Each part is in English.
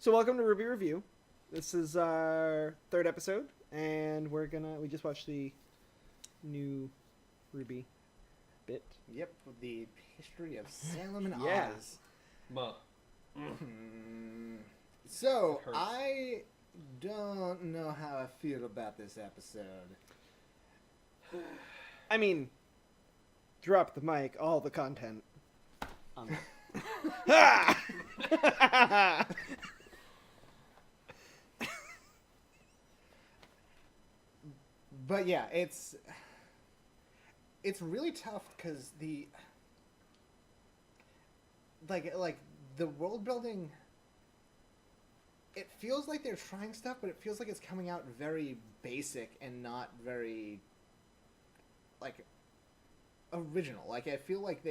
So welcome to RWBY Review. This is our third episode, and we just watched the new RWBY bit. Yep, the history of Salem and Yeah. Oz. Well, So, It hurts. I don't know how I feel about this episode. I mean, drop the mic, all the content. Ha! But yeah, it's really tough because like the world building, it feels like they're trying stuff, but it feels like it's coming out very basic and not very like original. Like I feel like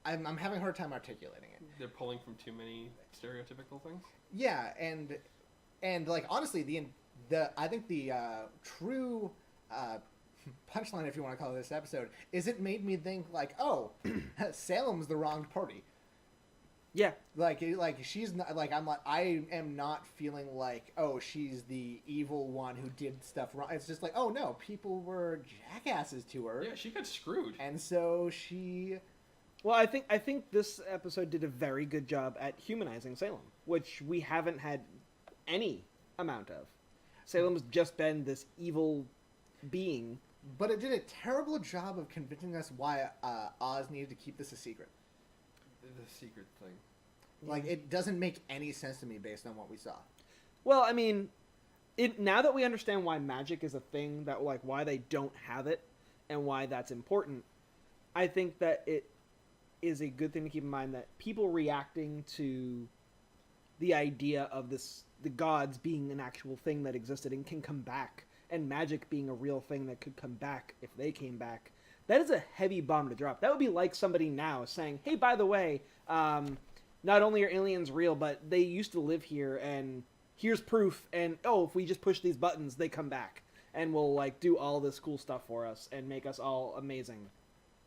I'm having a hard time articulating it. they're pulling from too many stereotypical things. Yeah, and like honestly, I think the true punchline, if you want to call it this episode, is it made me think like, oh, Salem's the wronged party. Yeah. Like she's not like I am not feeling like, oh, she's the evil one who did stuff wrong. It's just like, oh no, people were jackasses to her. Yeah, she got screwed. And so she. Well, I think this episode did a very good job at humanizing Salem, which we haven't had any amount of. Salem's just been this evil being. But it did a terrible job of convincing us why Oz needed to keep this a secret. The secret thing. Like, it doesn't make any sense to me based on what we saw. Well, I mean, now that we understand why magic is a thing, that like why they don't have it, and why that's important, I think that it is a good thing to keep in mind that people reacting to the idea of the gods being an actual thing that existed and can come back, and magic being a real thing that could come back if they came back. That is a heavy bomb to drop. That would be like somebody now saying, hey, by the way, not only are aliens real, but they used to live here, and here's proof, and oh, if we just push these buttons, they come back, and will like do all this cool stuff for us and make us all amazing.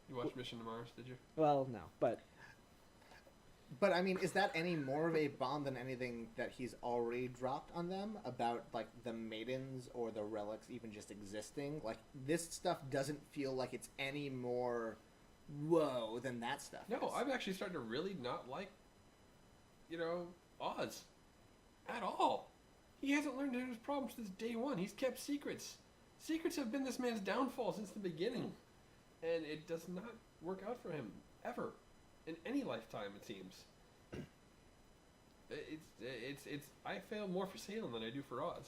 You watched Mission to Mars, did you? Well, no, but But, I mean, is that any more of a bomb than anything that he's already dropped on them about, like, the maidens or the relics even just existing? Like, this stuff doesn't feel like it's any more whoa than that stuff No, is. I'm actually starting to really not like, Oz. At all. He hasn't learned his problems since day one. He's kept secrets. Secrets have been this man's downfall since the beginning. And it does not work out for him, ever. In any lifetime, it seems. I fail more for Salem than I do for Oz.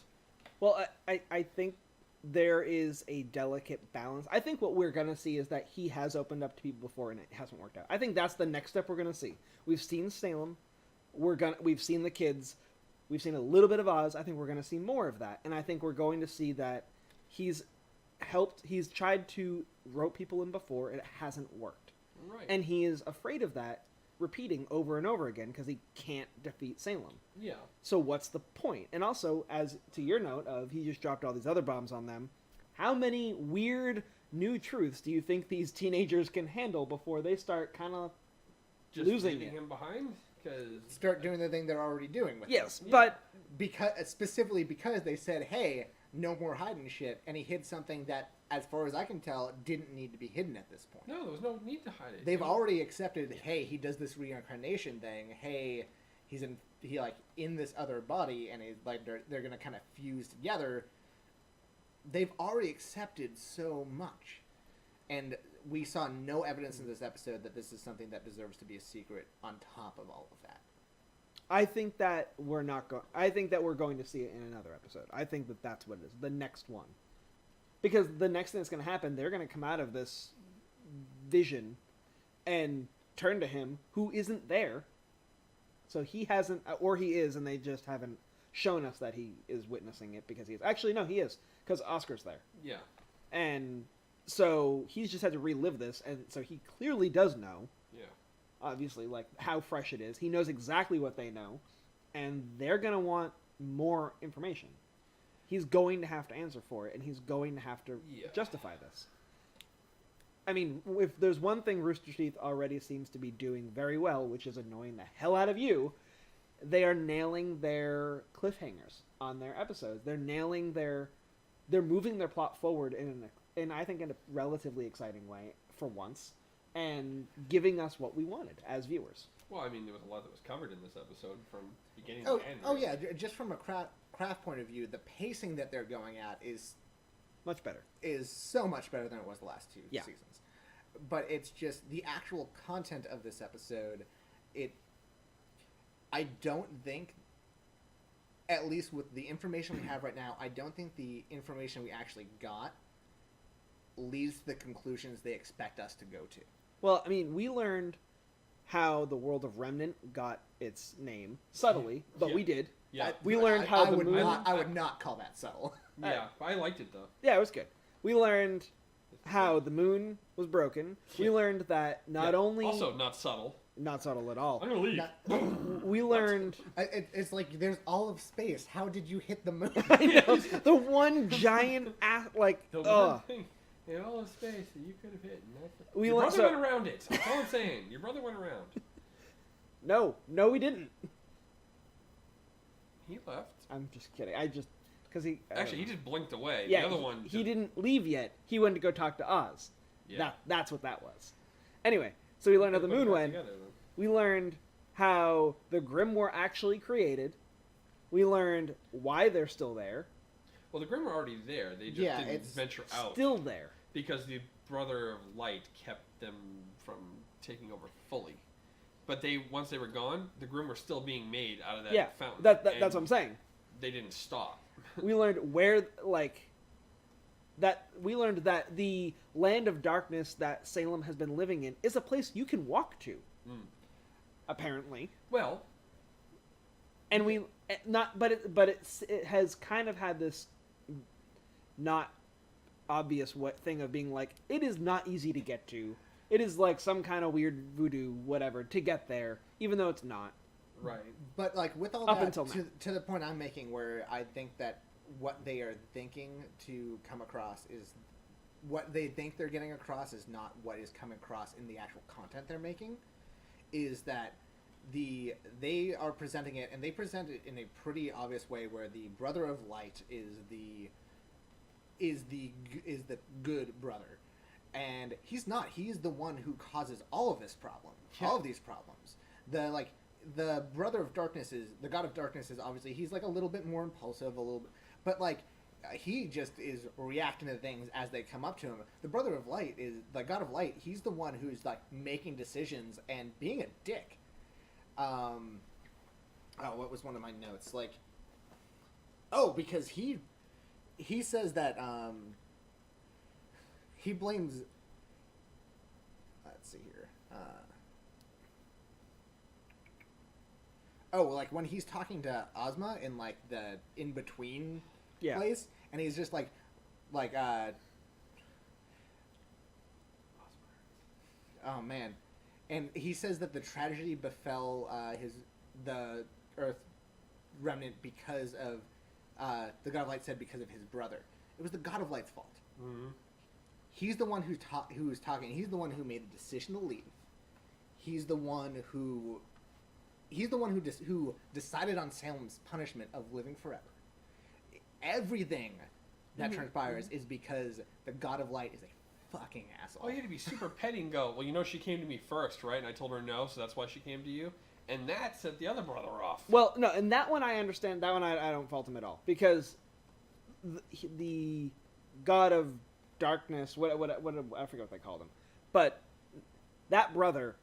well, I think there is a delicate balance. I think what we're gonna see is that he has opened up to people before and it hasn't worked out. I think that's the next step we're gonna see. We've seen Salem, we've seen the kids, we've seen a little bit of Oz. I think we're gonna see more of that, and I think we're going to see that he's tried to rope people in before and it hasn't worked, Right. and he is afraid of that repeating over and over again because he can't defeat Salem. Yeah. So what's the point? And also, as to your note of he just dropped all these other bombs on them, how many weird new truths do you think these teenagers can handle before they start kind of Just losing leaving it? him behind? Because... Start doing the thing they're already doing with Yes, Yeah. but specifically because they said, hey, no more hiding shit, and he hid something that, as far as I can tell, didn't need to be hidden at this point. No, there was no need to hide it. They've already accepted, hey, he does this reincarnation thing, hey, he in this other body, and he's like they're gonna kind of fuse together. They've already accepted so much, and we saw no evidence in this episode that this is something that deserves to be a secret on top of all of that. I think that we're not going. I think that we're going to see it in another episode. I think that that's what it is, the next one, because the next thing that's going to happen, they're going to come out of this vision and turn to him who isn't there. So he hasn't, or he is, and they just haven't shown us that he is witnessing it because he is. Actually, no, he is, because Oscar's there. Yeah. And so he's just had to relive this, and so he clearly does know, Yeah. obviously, like, how fresh it is. He knows exactly what they know, and they're going to want more information. He's going to have to answer for it, and he's going to have to justify this. I mean, if there's one thing Rooster Teeth already seems to be doing very well, which is annoying the hell out of you, they are nailing their cliffhangers on their episodes. They're moving their plot forward in I think in a relatively exciting way for once, and giving us what we wanted as viewers. Well, I mean, there was a lot that was covered in this episode from beginning Oh, to end. oh right? yeah. Just from a craft point of view, the pacing that they're going at is Much better. so much better than it was the last two Yeah. seasons. But it's just the actual content of this episode. I don't think, at least with the information we have right now, I don't think the information we actually got leads to the conclusions they expect us to go to. Well, I mean, we learned how the world of Remnant got its name subtly, but Yeah. we did. Yeah, We learned how the moon. I would not call that subtle. yeah, I liked it though. Yeah, it was good. We learned how the moon was broken. We Yeah. learned that not Yeah. only Also not subtle. not subtle at all. I'm gonna leave. We learned It's like there's all of space. How did you hit the moon? I know, the one giant like The ugh. one thing in all of space that you could have hit. And that's We Your learned brother so went around it. That's all I'm saying. Your brother went around. no, we didn't. He left. I'm just kidding. Because he Actually, he just blinked away. yeah, the other one. he didn't leave yet. He went to go talk to Oz. Yeah. That's what that was. Anyway, so we learned how the They put it moon back went. together, then. We learned how the Grimm were actually created. We learned why they're still there. Well, the Grimm were already there. They just Yeah, didn't it's venture out Still there. because the Brother of Light kept them from taking over fully. But once they were gone, the Grimm were still being made out of that Yeah, fountain. that's and what I'm saying. They didn't stop. We learned we learned that the land of darkness that Salem has been living in is a place you can walk to, apparently. Well, And it has kind of had this not obvious thing of being like, it is not easy to get to. It is like some kind of weird voodoo whatever to get there, even though it's not. right. But like with all Up that, until now. to the point I'm making, where I think that what they are thinking to come across is what they think they're getting across is not what is coming across in the actual content they're making. Is that they are presenting it, and they present it in a pretty obvious way, where the Brother of Light is the good brother, and he's not. He's the one who causes all of this problem, all of these problems. The Brother of Darkness the God of Darkness is obviously, he's like a little bit more impulsive, a little bit, but like he just is reacting to things as they come up to him. The Brother of Light is the God of Light. He's the one who's like making decisions and being a dick. What was one of my notes? Because he says that he blames. Let's see here. Like when he's talking to Ozma in like the in between place, and he's just oh man, and he says that the tragedy befell the Earth remnant because of the God of Light said because of his brother. It was the God of Light's fault. Mm-hmm. He's the one who was talking. He's the one who made the decision to leave. He's the one who decided on Salem's punishment of living forever. Everything that transpires is because the God of Light is a fucking asshole. Oh, you had to be super petty and go, well, she came to me first, right? And I told her no, so that's why she came to you. And that set the other brother off. Well, no, and that one I understand. That one I don't fault him at all, because the God of Darkness, what I forget what they called him, but that brother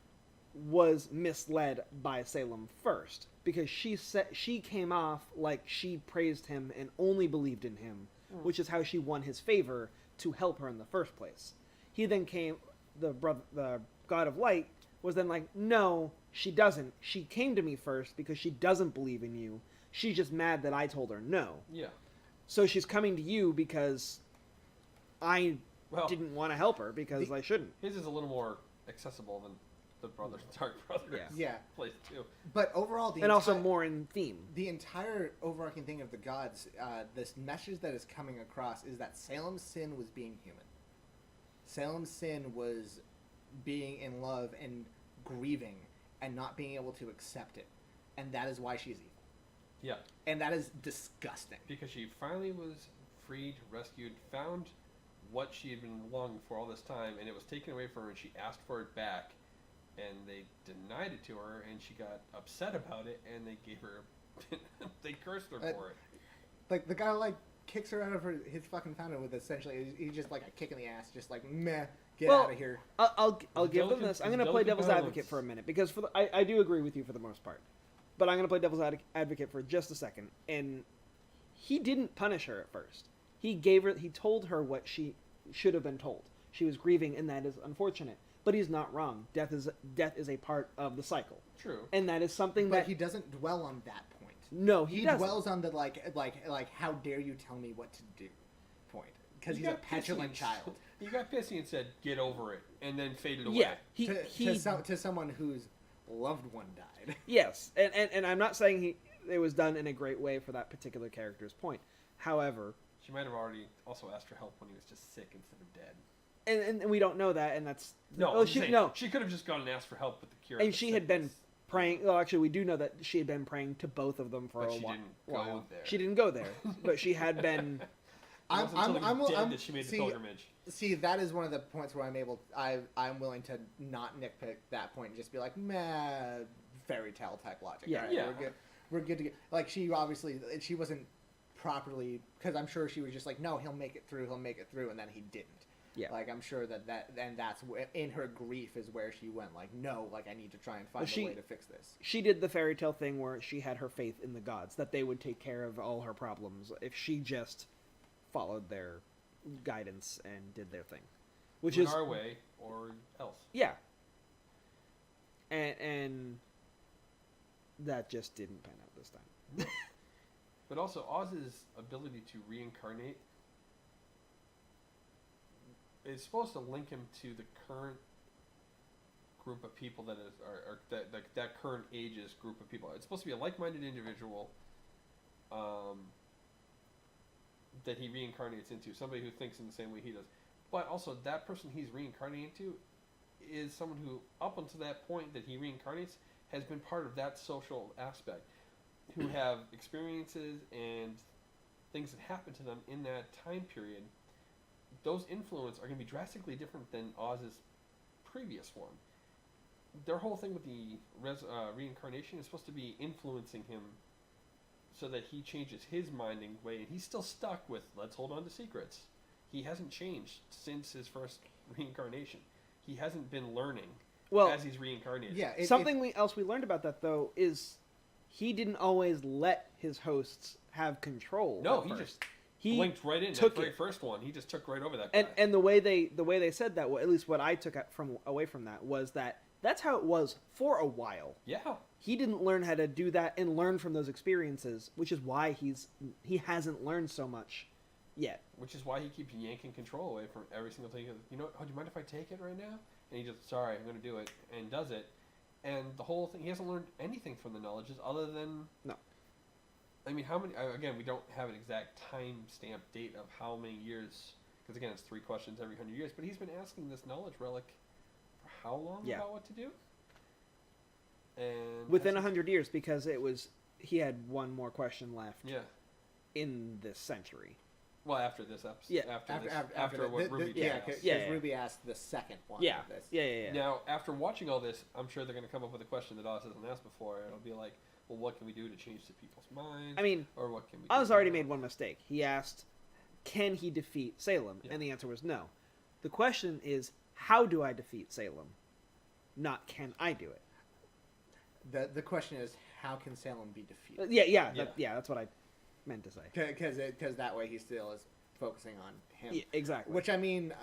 was misled by Salem first, because she came off like she praised him and only believed in him, which is how she won his favor to help her in the first place. He then the God of Light was then like, no, she doesn't. She came to me first because she doesn't believe in you. She's just mad that I told her no. Yeah. So she's coming to you because I didn't want to help her because I shouldn't. His is a little more accessible than the Dark Brother. Yeah. Place too. But overall, also more in theme. The entire overarching thing of the gods, this message that is coming across is that Salem's sin was being human. Salem's sin was being in love and grieving and not being able to accept it. and that is why she's evil. Yeah. And that is disgusting. Because she finally was freed, rescued, found what she had been longing for all this time, and it was taken away from her, and she asked for it back, and they denied it to her, and she got upset about it, and they gave her, they cursed her for it. Like, the guy, like, kicks her out of his fucking fountain with essentially, he's just like a kick in the ass, just like, meh, get out of here. I'll give them this. I'm going to play devil's balance. advocate for a minute, because I do agree with you for the most part. But I'm going to play devil's advocate for just a second. And he didn't punish her at first. He told her what she should have been told. She was grieving, and that is unfortunate. But he's not wrong. Death is a part of the cycle. True. And that is something But that he doesn't dwell on that point. No, he doesn't. dwells on the like how dare you tell me what to do point, because he's a petulant child. He got pissy and said, "Get over it," and then faded away. Yeah, to someone whose loved one died. Yes, and I'm not saying it was done in a great way for that particular character's point. However, she might have already also asked for help when he was just sick instead of dead. And we don't know that, and that's she could have just gone and asked for help with the cure. And she had been praying. Well, actually, we do know that she had been praying to both of them for a while. She didn't go there. She didn't go there, but she had been. I'm that she made the pilgrimage. See, that is one of the points where I'm willing to not nitpick that point and just be like, meh, fairy tale type logic. Yeah, right, yeah. We're good to get. Like, she wasn't properly, because I'm sure she was just like, no, he'll make it through, and then he didn't. Yeah. Like, I'm sure and that's in her grief is where she went like, no, like, I need to try and find a way to fix this. She did the fairy tale thing where she had her faith in the gods, that they would take care of all her problems if she just followed their guidance and did their thing. Which is our way or else. Yeah. And that just didn't pan out this time. But also, Oz's ability to reincarnate is supposed to link him to the current group of people that current age's group of people. It's supposed to be a like-minded individual that he reincarnates into, somebody who thinks in the same way he does. But also, that person he's reincarnating into is someone who, up until that point that he reincarnates, has been part of that social aspect, who have experiences and things that happen to them in that time period. Those influences are going to be drastically different than Oz's previous one. Their whole thing with the reincarnation is supposed to be influencing him so that he changes his minding way, and he's still stuck with, let's hold on to secrets. He hasn't changed since his first reincarnation. He hasn't been learning as he's reincarnated. Yeah, something else we learned about that, though, is he didn't always let his hosts have control. No, he blinked right in that very first one. He just took right over that guy. And the way they said that, at least what I took away from that, was that that's how it was for a while. Yeah. He didn't learn how to do that and learn from those experiences, which is why he hasn't learned so much yet. Which is why he keeps yanking control away from every single thing. You know, do you mind if I take it right now? And he just, sorry, I'm going to do it, and does it. And the whole thing, he hasn't learned anything from the knowledges other than... No. I mean, how many... Again, we don't have an exact time stamp date of how many years... Because, again, it's 3 questions every 100 years. But he's been asking this knowledge relic for how long about what to do? And within 100 years, because he had one more question left in this century. Well, after this episode. Yeah. After what RWBY because RWBY asked the second one of this. Yeah. Now, after watching all this, I'm sure they're going to come up with a question that Oz hasn't asked before. It'll be like, well, what can we do to change the people's minds? I mean, or what can we Oz already made one mistake. He asked, can he defeat Salem? Yeah. And the answer was no. The question is, how do I defeat Salem? Not, can I do it? The question is, how can Salem be defeated? That's what I meant to say. Because that way he still is focusing on him. Yeah, exactly. Which, I mean,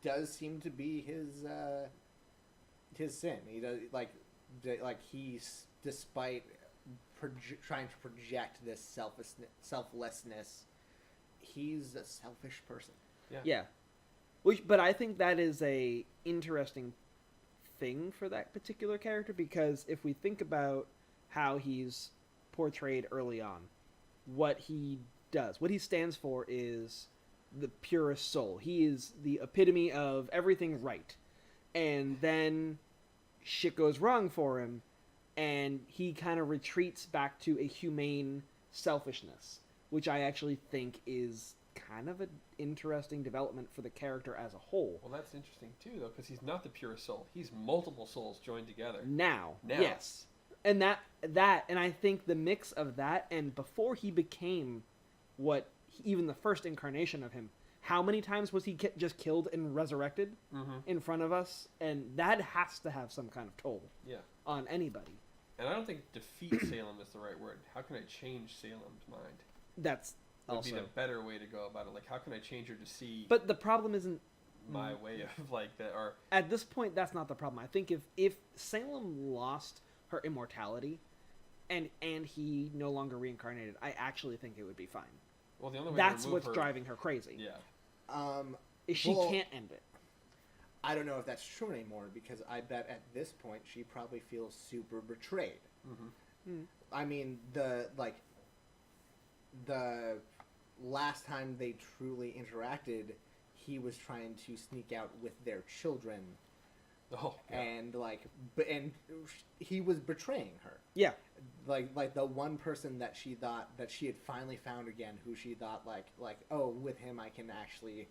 does seem to be his sin. He does he's, despite trying to project this selflessness, he's a selfish person. Yeah. But I think that is a interesting thing for that particular character, because if we think about how he's portrayed early on, what he does, what he stands for is the purest soul. He is the epitome of everything right. And then shit goes wrong for him, and he kind of retreats back to a humane selfishness, which I actually think is kind of an interesting development for the character as a whole. Well, that's interesting too, though, because he's not the purest soul. He's multiple souls joined together. Now. Yes. And and I think the mix of that and before he became even the first incarnation of him, how many times was he just killed and resurrected in front of us? And that has to have some kind of toll on anybody. And I don't think defeat Salem is the right word. How can I change Salem's mind? That's would also be the better way to go about it. Like, how can I change her to see? But the problem isn't my way of like that. Or at this point, that's not the problem. I think if Salem lost her immortality, and he no longer reincarnated, I actually think it would be fine. Well, the only way that's to what's her, driving her crazy. Yeah. Is she can't end it. I don't know if that's true anymore because I bet at this point she probably feels super betrayed. I mean, the last time they truly interacted, he was trying to sneak out with their children. Oh, yeah. And he was betraying her. Yeah. Like the one person that she thought that she had finally found again, who she thought like oh, with him I can actually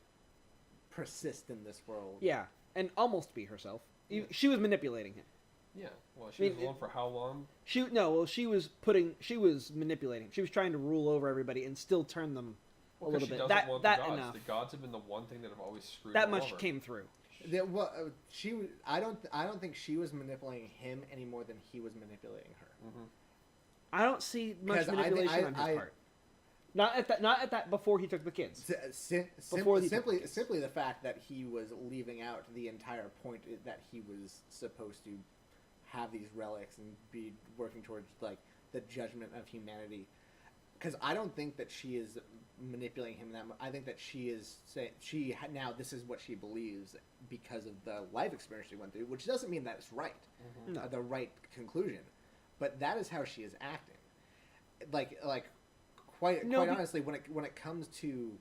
persist in this world. Yeah, and almost be herself. Yeah. She was manipulating him. Yeah. Well, she was alone for how long? She was manipulating. She was trying to rule over everybody and still turn them a little bit. That gods. enough. The gods have been the one thing that have always screwed that her much over. came through. I don't think she was manipulating him any more than he was manipulating her. I don't see much manipulation on his part. Not at that before he took the kids. Simply the fact that he was leaving out the entire point that he was supposed to have these relics and be working towards like the judgment of humanity. Because I don't think that she is manipulating him that much. I think that she is saying now this is what she believes because of the life experience she went through, which doesn't mean that it's right, the right conclusion, but that is how she is acting. Quite honestly, when it comes to,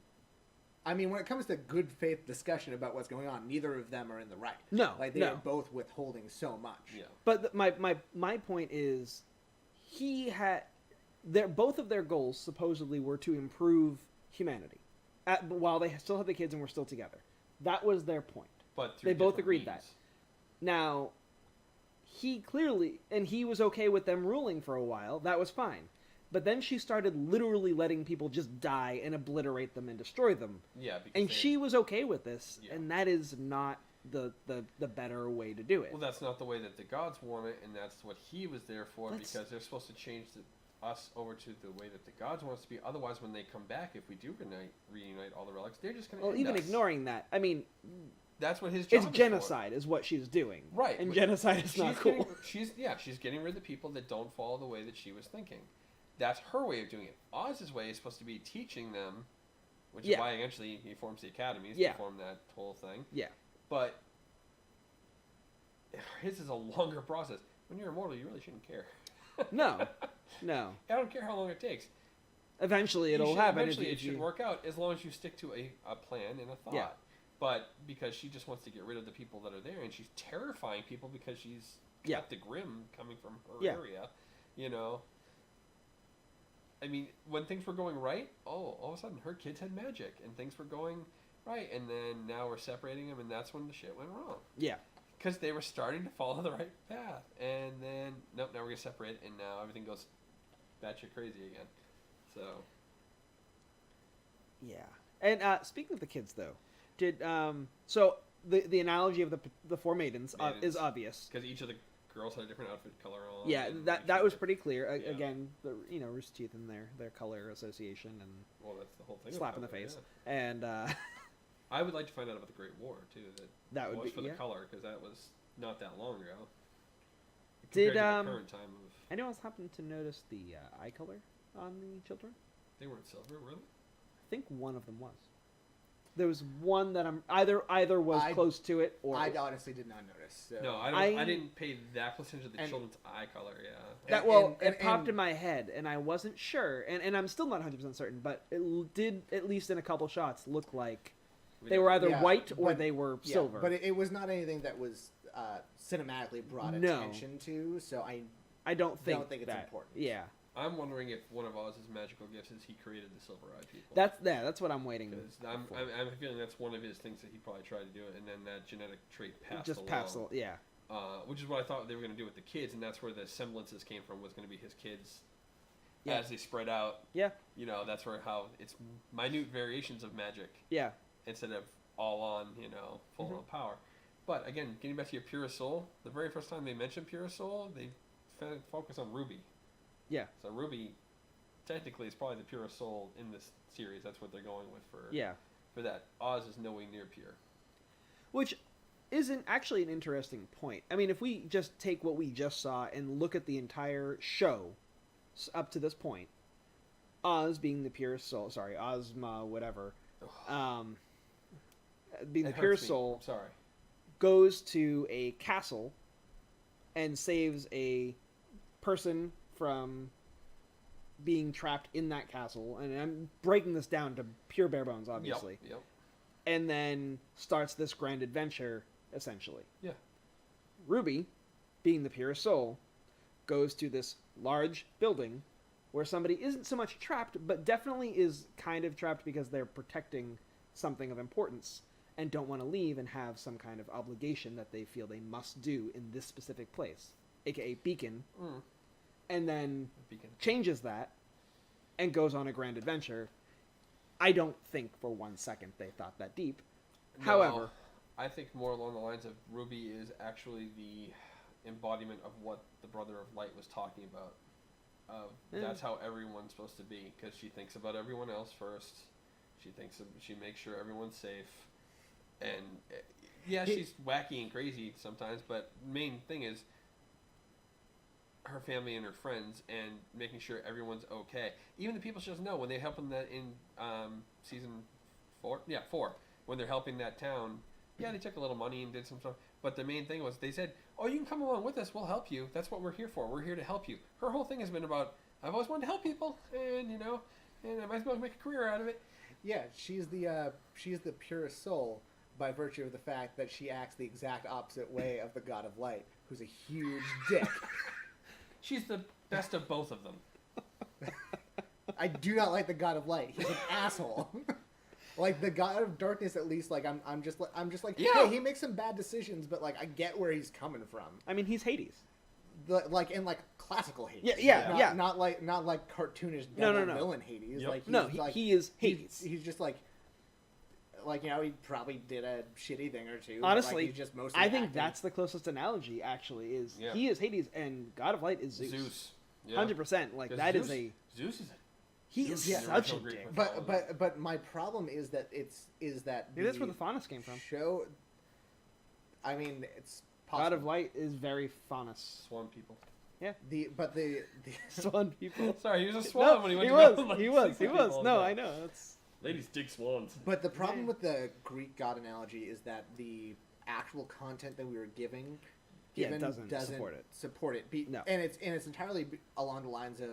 when it comes to good faith discussion about what's going on, neither of them are in the right. No, they are both withholding so much. Yeah. But my point is, both of their goals supposedly were to improve humanity, while they still had the kids and were still together. That was their point. But they both agreed that. Now, he clearly, and he was okay with them ruling for a while. That was fine. But then she started literally letting people just die and obliterate them and destroy them. Yeah. And she was okay with this, and that is not the better way to do it. Well, that's not the way that the gods want it, and that's what he was there for, because they're supposed to change us over to the way that the gods want us to be. Otherwise, when they come back, if we do reunite all the relics, they're just going to end us. Ignoring that, that's what his job is genocide is what she's doing. Right. And genocide is not cool. She's getting rid of the people that don't follow the way that she was thinking. That's her way of doing it. Oz's way is supposed to be teaching them, which is why eventually he forms the academies to form that whole thing. Yeah. But his is a longer process. When you're immortal, you really shouldn't care. No. I don't care how long it takes. Eventually it'll happen. Eventually it should work out as long as you stick to a plan and a thought. Yeah. But because she just wants to get rid of the people that are there, and she's terrifying people because she's got the Grim coming from her area, when things were going right, all of a sudden her kids had magic, and things were going right, and then now we're separating them, and that's when the shit went wrong. Yeah. Because they were starting to follow the right path, and then, nope, now we're going to separate, and now everything goes batshit crazy again. So. Yeah. And speaking of the kids, though, so the analogy of the four maidens is obvious. Because each of the girls had a different outfit color on. Yeah, that was pretty clear. Again, Rooster Teeth and their color association and that's the whole thing. Slap in the face. Yeah. And I would like to find out about the Great War too. That would be for the color, because that was not that long ago. Compared to the current time of. Anyone else happen to notice the eye color on the children? They weren't silver, were they? I think one of them was. There was one that either was close to it, or I honestly did not notice. So. No, I didn't pay that close attention to the children's eye color. Yeah. It popped in my head, and I wasn't sure, and I'm still not 100% certain, but it did, at least in a couple shots, look like they were either white or they were silver. But it was not anything that was cinematically brought attention to. So I don't think it's that, important. Yeah. I'm wondering if one of Oz's magical gifts is he created the Silver-Eyed people. That's what I'm waiting for. I'm feeling that's one of his things that he probably tried to do, and then that genetic trait passed along. Yeah. Which is what I thought they were going to do with the kids, and that's where the semblances came from, was going to be his kids as they spread out. Yeah. That's where how it's minute variations of magic. Yeah. Instead of all on, full on power. But again, getting back to your purest soul, the very first time they mentioned purest soul, they focus on RWBY. Yeah. So RWBY, technically, is probably the purest soul in this series. That's what they're going with for that. Oz is nowhere near pure. Which isn't actually an interesting point. I mean, if we just take what we just saw and look at the entire show up to this point, Oz being the purest soul, sorry, Ozma, whatever, being the purest soul, goes to a castle and saves a person from being trapped in that castle, and I'm breaking this down to pure bare bones, obviously. Yep. And then starts this grand adventure, essentially. Yeah. RWBY, being the purest soul, goes to this large building where somebody isn't so much trapped, but definitely is kind of trapped because they're protecting something of importance and don't want to leave and have some kind of obligation that they feel they must do in this specific place, aka Beacon. And then changes that and goes on a grand adventure. I don't think for 1 second they thought that deep. No, however, I think more along the lines of RWBY is actually the embodiment of what the Brother of Light was talking about. That's how everyone's supposed to be, because she thinks about everyone else first. She makes sure everyone's safe. And she's wacky and crazy sometimes, but main thing is her family and her friends, and making sure everyone's okay. Even the people she doesn't know, when they help them that in season 4, when they're helping that town, they took a little money and did some stuff. But the main thing was they said, "Oh, you can come along with us. We'll help you. That's what we're here for. We're here to help you." Her whole thing has been about, I've always wanted to help people, and and I might as well make a career out of it. Yeah, she's the purest soul by virtue of the fact that she acts the exact opposite way of the God of Light, who's a huge dick. She's the best of both of them. I do not like the God of Light. He's an asshole. Like the God of Darkness, at least, like I'm just like, hey, he makes some bad decisions, but like I get where he's coming from. I mean, he's Hades. In classical Hades. Yeah. Not like cartoonish villain Hades. Yep. He is Hades. He's just like he probably did a shitty thing or two. Honestly, he's just mostly I think acting. that's the closest analogy. Actually, is he is Hades and God of Light is Zeus. 100%. Like that Zeus, is a. Zeus is. He is such a dick. But my problem is that that's where the Faunus came from. Show. I mean, it's possible. God of Light is very Faunus. Swan people. Yeah. The Swan people. Sorry, he was a swan when he went to He was. No, I know. That's. Ladies dig swans. But the problem with the Greek god analogy is that the actual content that we were given doesn't support it. No. And it's entirely along the lines of,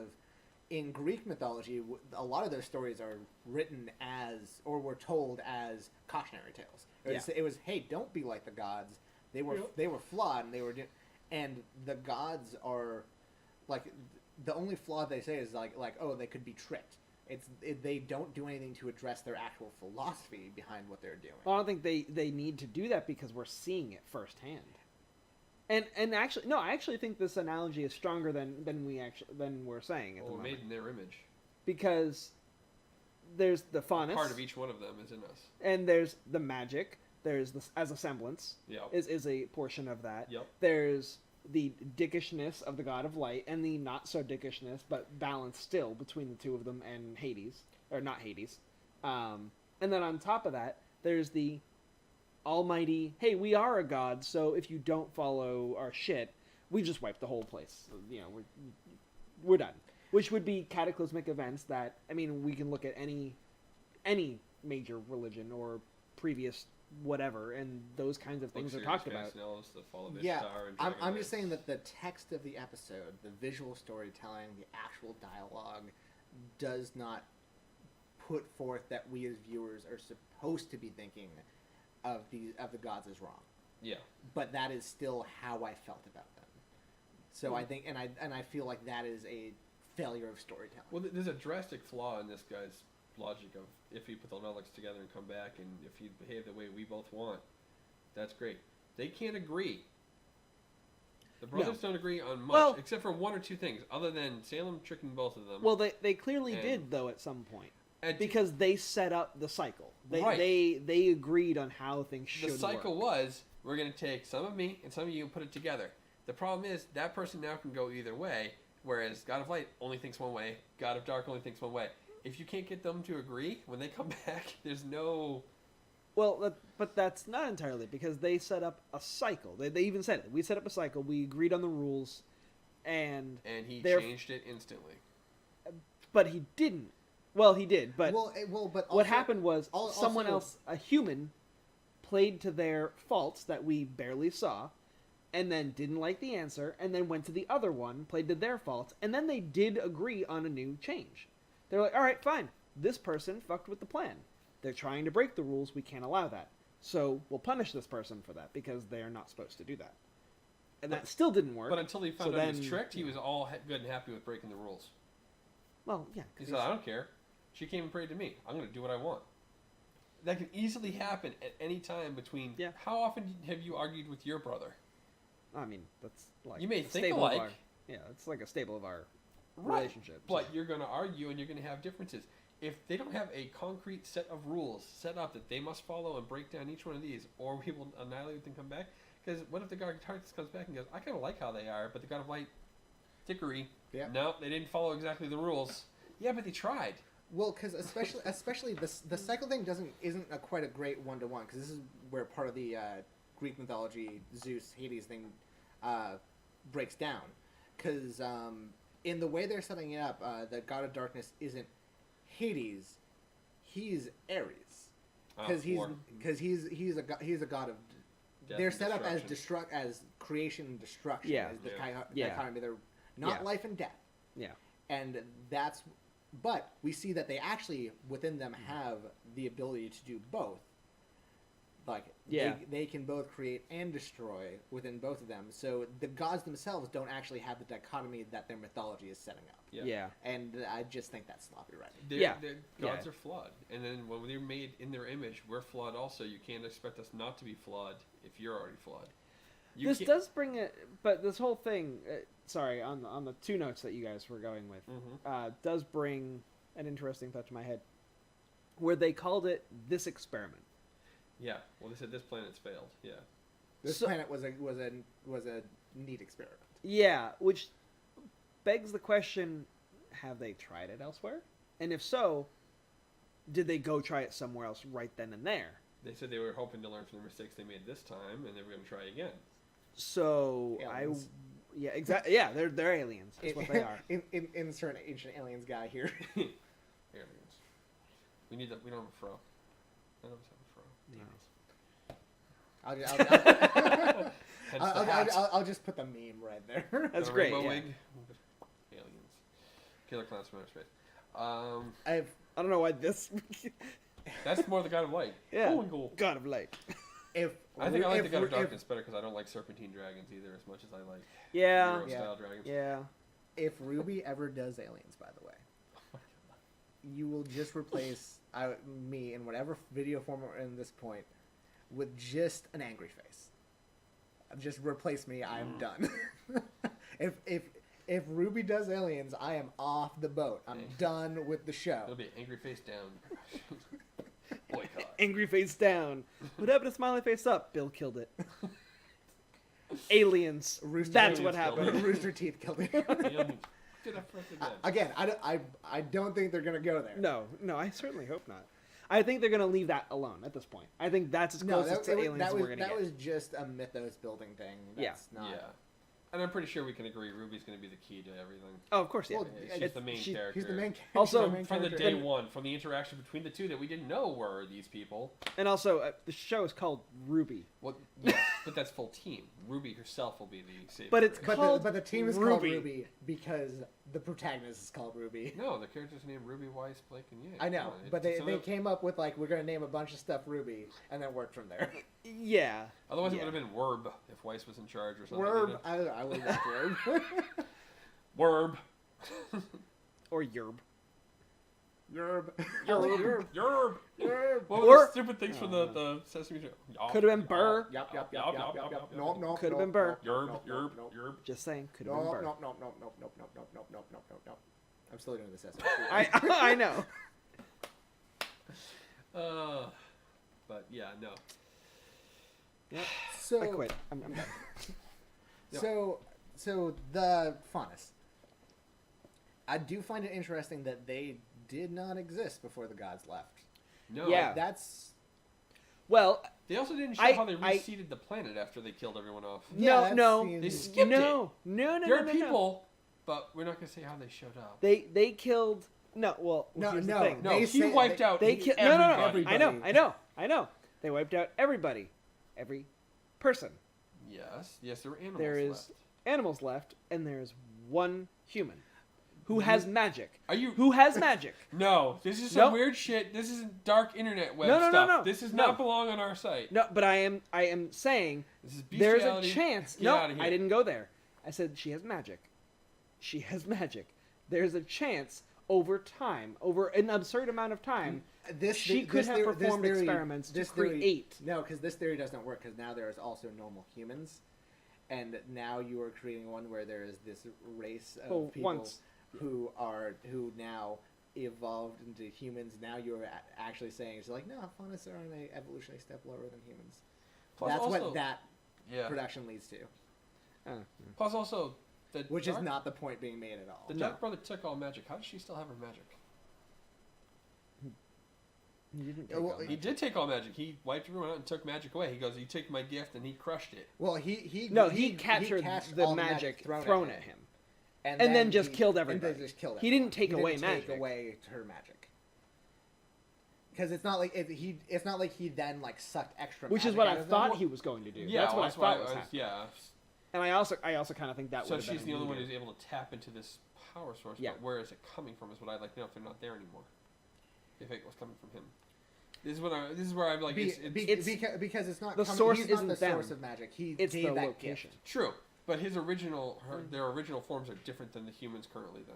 in Greek mythology, a lot of those stories are written as, or were told as, cautionary tales. It was, hey, don't be like the gods. They were flawed, and and the gods are like, the only flaw they say is like oh, they could be tricked. They don't do anything to address their actual philosophy behind what they're doing. Well, I don't think they need to do that because we're seeing it firsthand. And actually, no, I actually think this analogy is stronger than we're saying at the moment. Made in their image. Because there's the Faunus. Part of each one of them is in us. And there's the magic. There's the as a semblance. Yep. Is a portion of that. Yep. There's the dickishness of the God of Light and the not so dickishness, but balance still between the two of them and Hades, or not Hades. And then on top of that, there's the almighty, hey, we are a god, so if you don't follow our shit, we just wipe the whole place. We're done. Which would be cataclysmic events that, I mean, we can look at any major religion or previous whatever, and those kinds of things are talked about. I'm just saying that the text of the episode, the visual storytelling, the actual dialogue, does not put forth that we as viewers are supposed to be thinking of the gods as wrong. Yeah. But that is still how I felt about them. So I think, and I feel like that is a failure of storytelling. Well, there's a drastic flaw in this guy's logic of if you put the relics together and come back, and if you behave the way we both want, that's great. They can't agree. The brothers don't agree on much, except for one or two things, other than Salem tricking both of them. Well, they clearly did, though, at some point. Because they set up the cycle. They agreed on how things should work. The cycle was, we're going to take some of me and some of you and put it together. The problem is, that person now can go either way, whereas God of Light only thinks one way, God of Dark only thinks one way. If you can't get them to agree, when they come back, there's no... Well, but that's not entirely, because they set up a cycle. They even said it. We set up a cycle, we agreed on the rules, and he changed it instantly. But he didn't. Well, he did, but, but also, what happened was someone else, a human, played to their faults that we barely saw, and then didn't like the answer, and then went to the other one, played to their faults, and then they did agree on a new change. They're like, all right, fine, this person fucked with the plan. They're trying to break the rules, we can't allow that. So we'll punish this person for that, because they are not supposed to do that. And that still didn't work. But until he found out he was tricked, he was all good and happy with breaking the rules. Well, yeah. He said, I don't care. She came and prayed to me. I'm going to do what I want. That can easily happen at any time between... Yeah. How often have you argued with your brother? I mean, that's like... You may think alike. It's like a staple of our right. relationship. But you're going to argue and you're going to have differences. If they don't have a concrete set of rules set up that they must follow and break down each one of these, or we will annihilate them and come back... Because what if the God of Darkness comes back and goes, I kind of like how they are, but the God of Light, dickery. Yeah. No, they didn't follow exactly the rules. Yeah, but they tried. Well, because especially the cycle thing isn't quite a great one-to-one, because this is where part of the Greek mythology Zeus Hades thing breaks down. Because in the way they're setting it up, the God of Darkness isn't Hades, he's Ares, because he's a god of. Death they're set up as creation and destruction. Yeah. As the dichotomy. They're not life and death. Yeah. And that's. But we see that they actually, within them, have the ability to do both. Like, they can both create and destroy within both of them. So the gods themselves don't actually have the dichotomy that their mythology is setting up. Yeah. And I just think that's sloppy writing. Their gods are flawed. And then when they're made in their image, we're flawed also. You can't expect us not to be flawed if you're already flawed. This does bring it, but this whole thing, on the two notes that you guys were going with, does bring an interesting thought to my head, where they called it this experiment. Yeah, well, they said this planet's failed. Yeah, this planet was a neat experiment. Yeah, which begs the question: have they tried it elsewhere? And if so, did they go try it somewhere else right then and there? They said they were hoping to learn from the mistakes they made this time, and they were going to try again. So aliens. Exactly. Yeah, they're aliens. That's what they are. Insert an ancient aliens guy here. Aliens. We don't have a fro. None of us have a fro. I'll just put the meme right there. That's great. Rainbow wig. Aliens. Killer clowns from outer space. I don't know why this. That's more the God of Light. Yeah. Cool. God of Light. I think I like the God of Darkness better because I don't like serpentine dragons either as much as I like Euro-style dragons. Yeah. If RWBY ever does aliens, by the way, you will just replace me in whatever video form we're in this point with just an angry face. Just replace me. I am done. If RWBY does aliens, I am off the boat. I'm done with the show. It'll be angry face down. Boycott. Angry face down. What happened to smiley face up? Bill killed it. Aliens. That's what happened. Rooster Teeth killed it. Again, I don't think they're gonna go there. No, I certainly hope not. I think they're gonna leave that alone at this point. I think that's as close to aliens as we're gonna get. That was just a mythos building thing. That's not. Yeah. And I'm pretty sure we can agree RWBY's going to be the key to everything. Oh, of course, yeah. Well, she's the main character. He's the main character. Also, from the day one, from the interaction between the two that we didn't know were these people. And also, the show is called RWBY. Well, yes. But that's full team. Ruby herself will be the savior. But it's race. called But the team is RWBY. called RWBY because the protagonist is called RWBY. No, the characters named Ruby, Weiss, Blake, and Yang. I know, Come on, but it's- they came up with like, we're gonna name a bunch of stuff RWBY, and then work from there. Yeah. Otherwise, Yeah. it would have been Werb if Weiss was in charge or something. Werb, I would like Werb. Werb. Or Yerb. Yerb. Yerb. Yerb. Yerb. What Or- were the stupid things from the Sesame Street? Could have been Burr. Yup. No. Could have been Burr. Yerb. Just saying, could have No. been Burr. No. I'm still doing the Sesame I know. But yeah, no. Yep. So I quit. I'm done. So the Faunus. I do find it interesting that they did not exist before the gods left. No. Yeah. That's Well, They also didn't show I- how they I- reseeded the planet after they killed everyone off. No, that no. seems- They skipped no, no, no, There no, are no, people, but we're not going to say how they showed up. They killed. No, well, No, here's no, the thing. No, They he say- wiped they- out They killed. No, no, no. everybody. I know. They wiped out everybody, every person. Yes, there were animals There is left. animals left, and there's one human who has magic. Are you... Who has magic? No, this is some Nope. weird shit. This isn't dark internet web No, no, no, stuff. no. This does No. not belong on our site. No, but I am saying This is there's a bestiality. chance. Get No, outta here. I didn't go there. I said she has magic. She has magic. There's a chance over time, over an absurd amount of time, she could have performed experiments to create. No, because this theory doesn't work. Because now there is also normal humans, and now you are creating one where there is this race of Well, people who now evolved into humans. Now you're actually saying it's like, no, Faunus are on an evolutionary step lower than humans. Plus That's also- what that Yeah. production leads to, Plus also, the which dark, is not the point being made at all. The Dark Brother took all magic. How does she still have her magic? He didn't Yeah, well, take all He magic. did take all magic. He wiped everyone out and took magic away. He goes, "You take my gift," and he crushed it. Well, he captured catched the all magic thrown at him. and then just killed and then everybody. just killed He didn't everyone. take away Take magic. away her magic. Because it's not like it's not like he then like sucked extra. Which is magic what out I of thought them. he was going to do. Yeah, that's what well, I that's thought why was I was, happening. yeah. And I also kind of think that So would have she's been the only one needed. who's able to tap into this power source. Yeah. But where is it coming from? Is what I'd like to know if they're not there anymore. If it was coming from him. This is where I'm like, because it's not the coming, source he's not isn't the them. source of magic. He It's gave the that location. gift. true. But their original forms are different than the humans currently. Then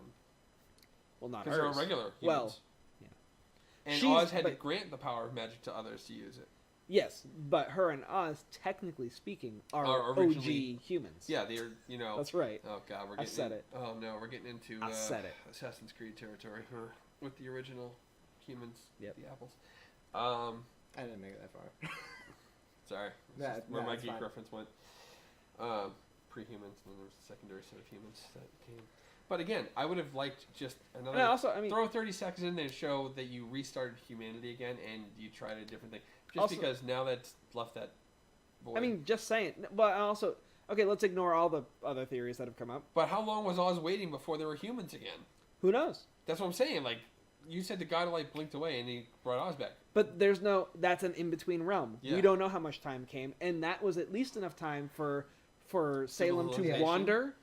Well, not because they're hers. irregular humans. Well, yeah. And She's- Oz had to but- grant the power of magic to others to use it. Yes, but her and Oz, technically speaking, are Are OG originally- humans. Yeah, they're That's right. Oh god, we're I getting. said it. Oh no, we're getting into I said it. Assassin's Creed territory with the original humans. Yep. The apples. I didn't make it that far. Sorry, Nah, where nah, my it's geek fine. reference went. Pre-humans, and then there was the secondary set of humans that came. But again, I would have liked just another. And also, I mean, throw 30 seconds in there and show that you restarted humanity again and you tried a different thing. Just Also- because now that's left that void. I mean, just saying. But also, okay, let's ignore all the other theories that have come up. but how long was Oz waiting before there were humans again? Who knows? That's what I'm saying. Like, you said the god light blinked away and he brought Oz back. But that's an in-between realm. Yeah. We don't know how much time came, and that was at least enough time for Salem to Civilization. wander,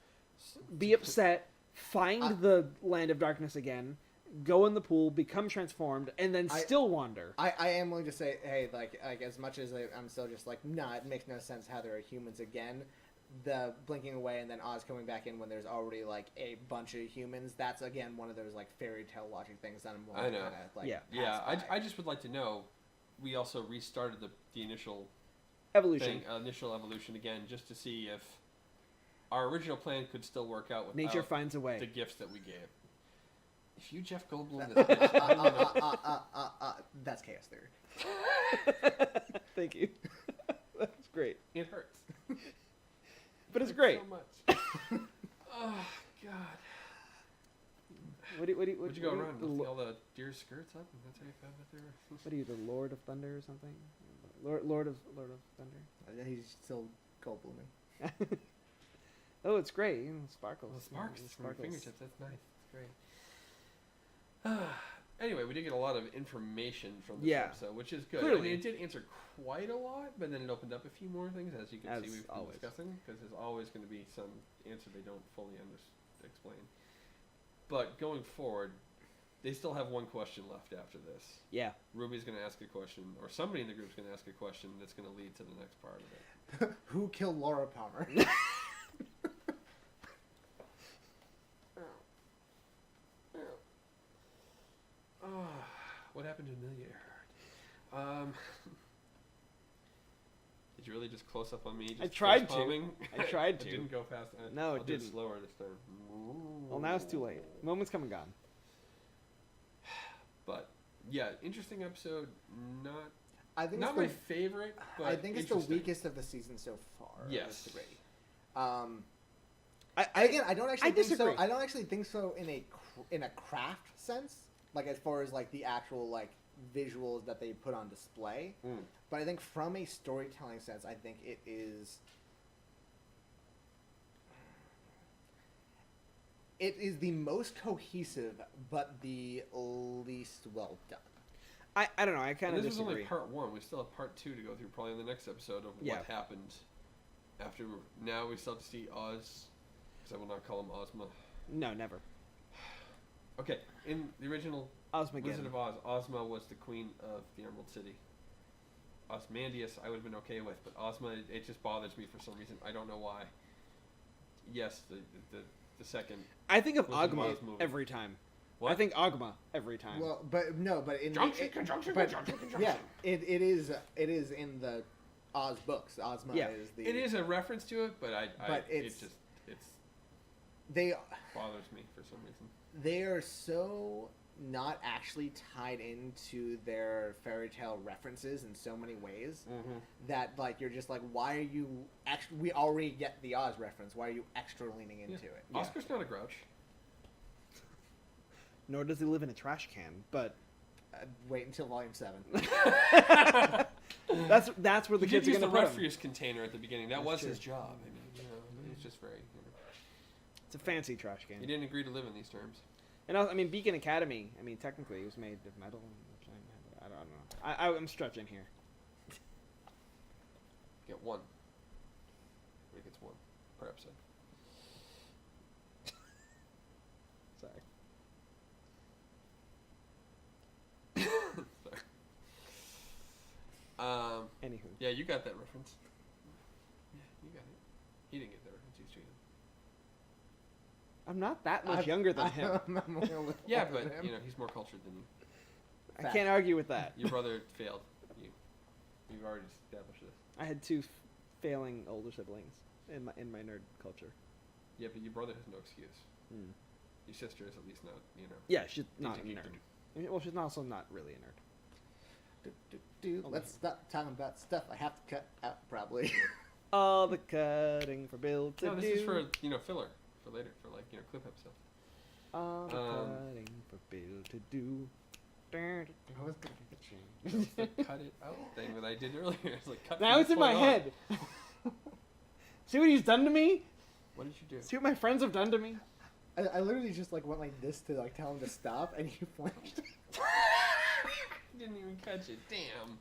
be upset, find the land of darkness again, go in the pool, become transformed, and then still wander. I am willing to say, hey, like as much as I'm still just like, nah, it makes no sense how there are humans again. The blinking away and then Oz coming back in when there's already like a bunch of humans. That's again one of those like fairy tale logic things that I'm willing I to know. kind of like. Yeah. Yeah, pass by. I just would like to know. We also restarted the initial Evolution. initial evolution again, just to see if our original plan could still work out without Nature finds a way. the gifts that we gave. If you Jeff Goldblum this bitch, I'm gonna- That's chaos theory. Thank you. That's great. it hurts. But it's Hurts great. so much. Oh God! What Would you go what around the lifting lo- all the deer skirts up, and that's how you found that they were? What are you, the Lord of Thunder or something? Lord of Thunder. He's still gold blooming. Oh, it's great. Sparkles. Well, sparks Yeah, from your sparkles. fingertips. That's nice. That's great. Anyway, we did get a lot of information from this Yeah. episode, which is good. Clearly. I mean, it did answer quite a lot, but then it opened up a few more things, as you can As see we've been always. discussing, because there's always going to be some answer they don't fully explain. But going forward, they still have one question left after this. Yeah. Ruby's going to ask a question, or somebody in the group's going to ask a question that's going to lead to the next part of it. Who killed Laura Palmer? What happened to Amelia Earhart? Did you really just close up on me? Just I tried to. palming? I tried to. It didn't go fast. No, I'll it do didn't. slower this time. Well, now it's too late. Moment's come and gone. But yeah, interesting episode. Not I think not it's my the, favorite, but I think it's the interesting. weakest of the season so far. Yes. of the 3. I Again, I don't actually think disagree. so. I don't actually think so in a craft sense, like as far as like the actual like visuals that they put on display. Mm. But I think from a storytelling sense, I think it is. It is the most cohesive, but the least well done. I don't know. I kind And of this was disagree. only part 1. We still have part 2 to go through, probably in the next episode of Yeah. what happened after. Now we still have to see Oz, because I will not call him Ozma. No, never. Okay, in the original Wizard Osmageddon. of Oz, Ozma was the queen of the Emerald City. Osmandius, I would have been okay with, but Ozma, it just bothers me for some reason. I don't know why. Yes, the second. I think of Was in Ogma Oz movie. every time. What? I think Ogma every time. Well, but no, but in Conjunction, it- conjunction, but- conjunction, conjunction. Yeah, it is in the Oz books. Ozma Yeah. is the. It is a reference to it, but But it it's- just They bothers me for some reason. they are so not actually tied into their fairy tale references in so many ways Mm-hmm. that like you're just like, why are you extra? We already get the Oz reference. Why are you extra leaning into it? Yeah. Oscar's not a grouch. Nor does he live in a trash can, but Wait until volume 7. that's where the He kids did are use the going to put him. refuse container at the beginning. That That's was true. his job. I mean, you know, he's just very. It's a fancy trash He can. didn't agree to live in these terms. And I mean, Beacon Academy. I mean, technically, it was made of metal. I don't know. I'm stretching here. Get 1. He gets 1 per episode. Sorry. Sorry. Anywho, Yeah, you got that reference. Yeah, you got it. He didn't get that reference. He's too young. I'm not that much younger than him. I'm a little Yeah, older but than him. you know he's more cultured than you. I can't argue with that. Your brother failed. You've already established this. I had 2 failing older siblings in my nerd culture. Yeah, but your brother has no excuse. Hmm. Your sister is at least not, you know. Yeah, she's not a Did you- nerd. Well, she's also not really a nerd. Let's stop talking about stuff I have to cut out probably. All the cutting for Bill to No, do. this is for filler for later, for like clip episodes. All the Um, cutting for Bill to do. I was gonna get the change. It's the cut it out thing that I did earlier. It's like cut. Now from it's in the my point on. head. See what he's done to me? What did you do? See what my friends have done to me? I literally just like went like this to like tell him to stop, and he flinched. Didn't even catch it. Damn.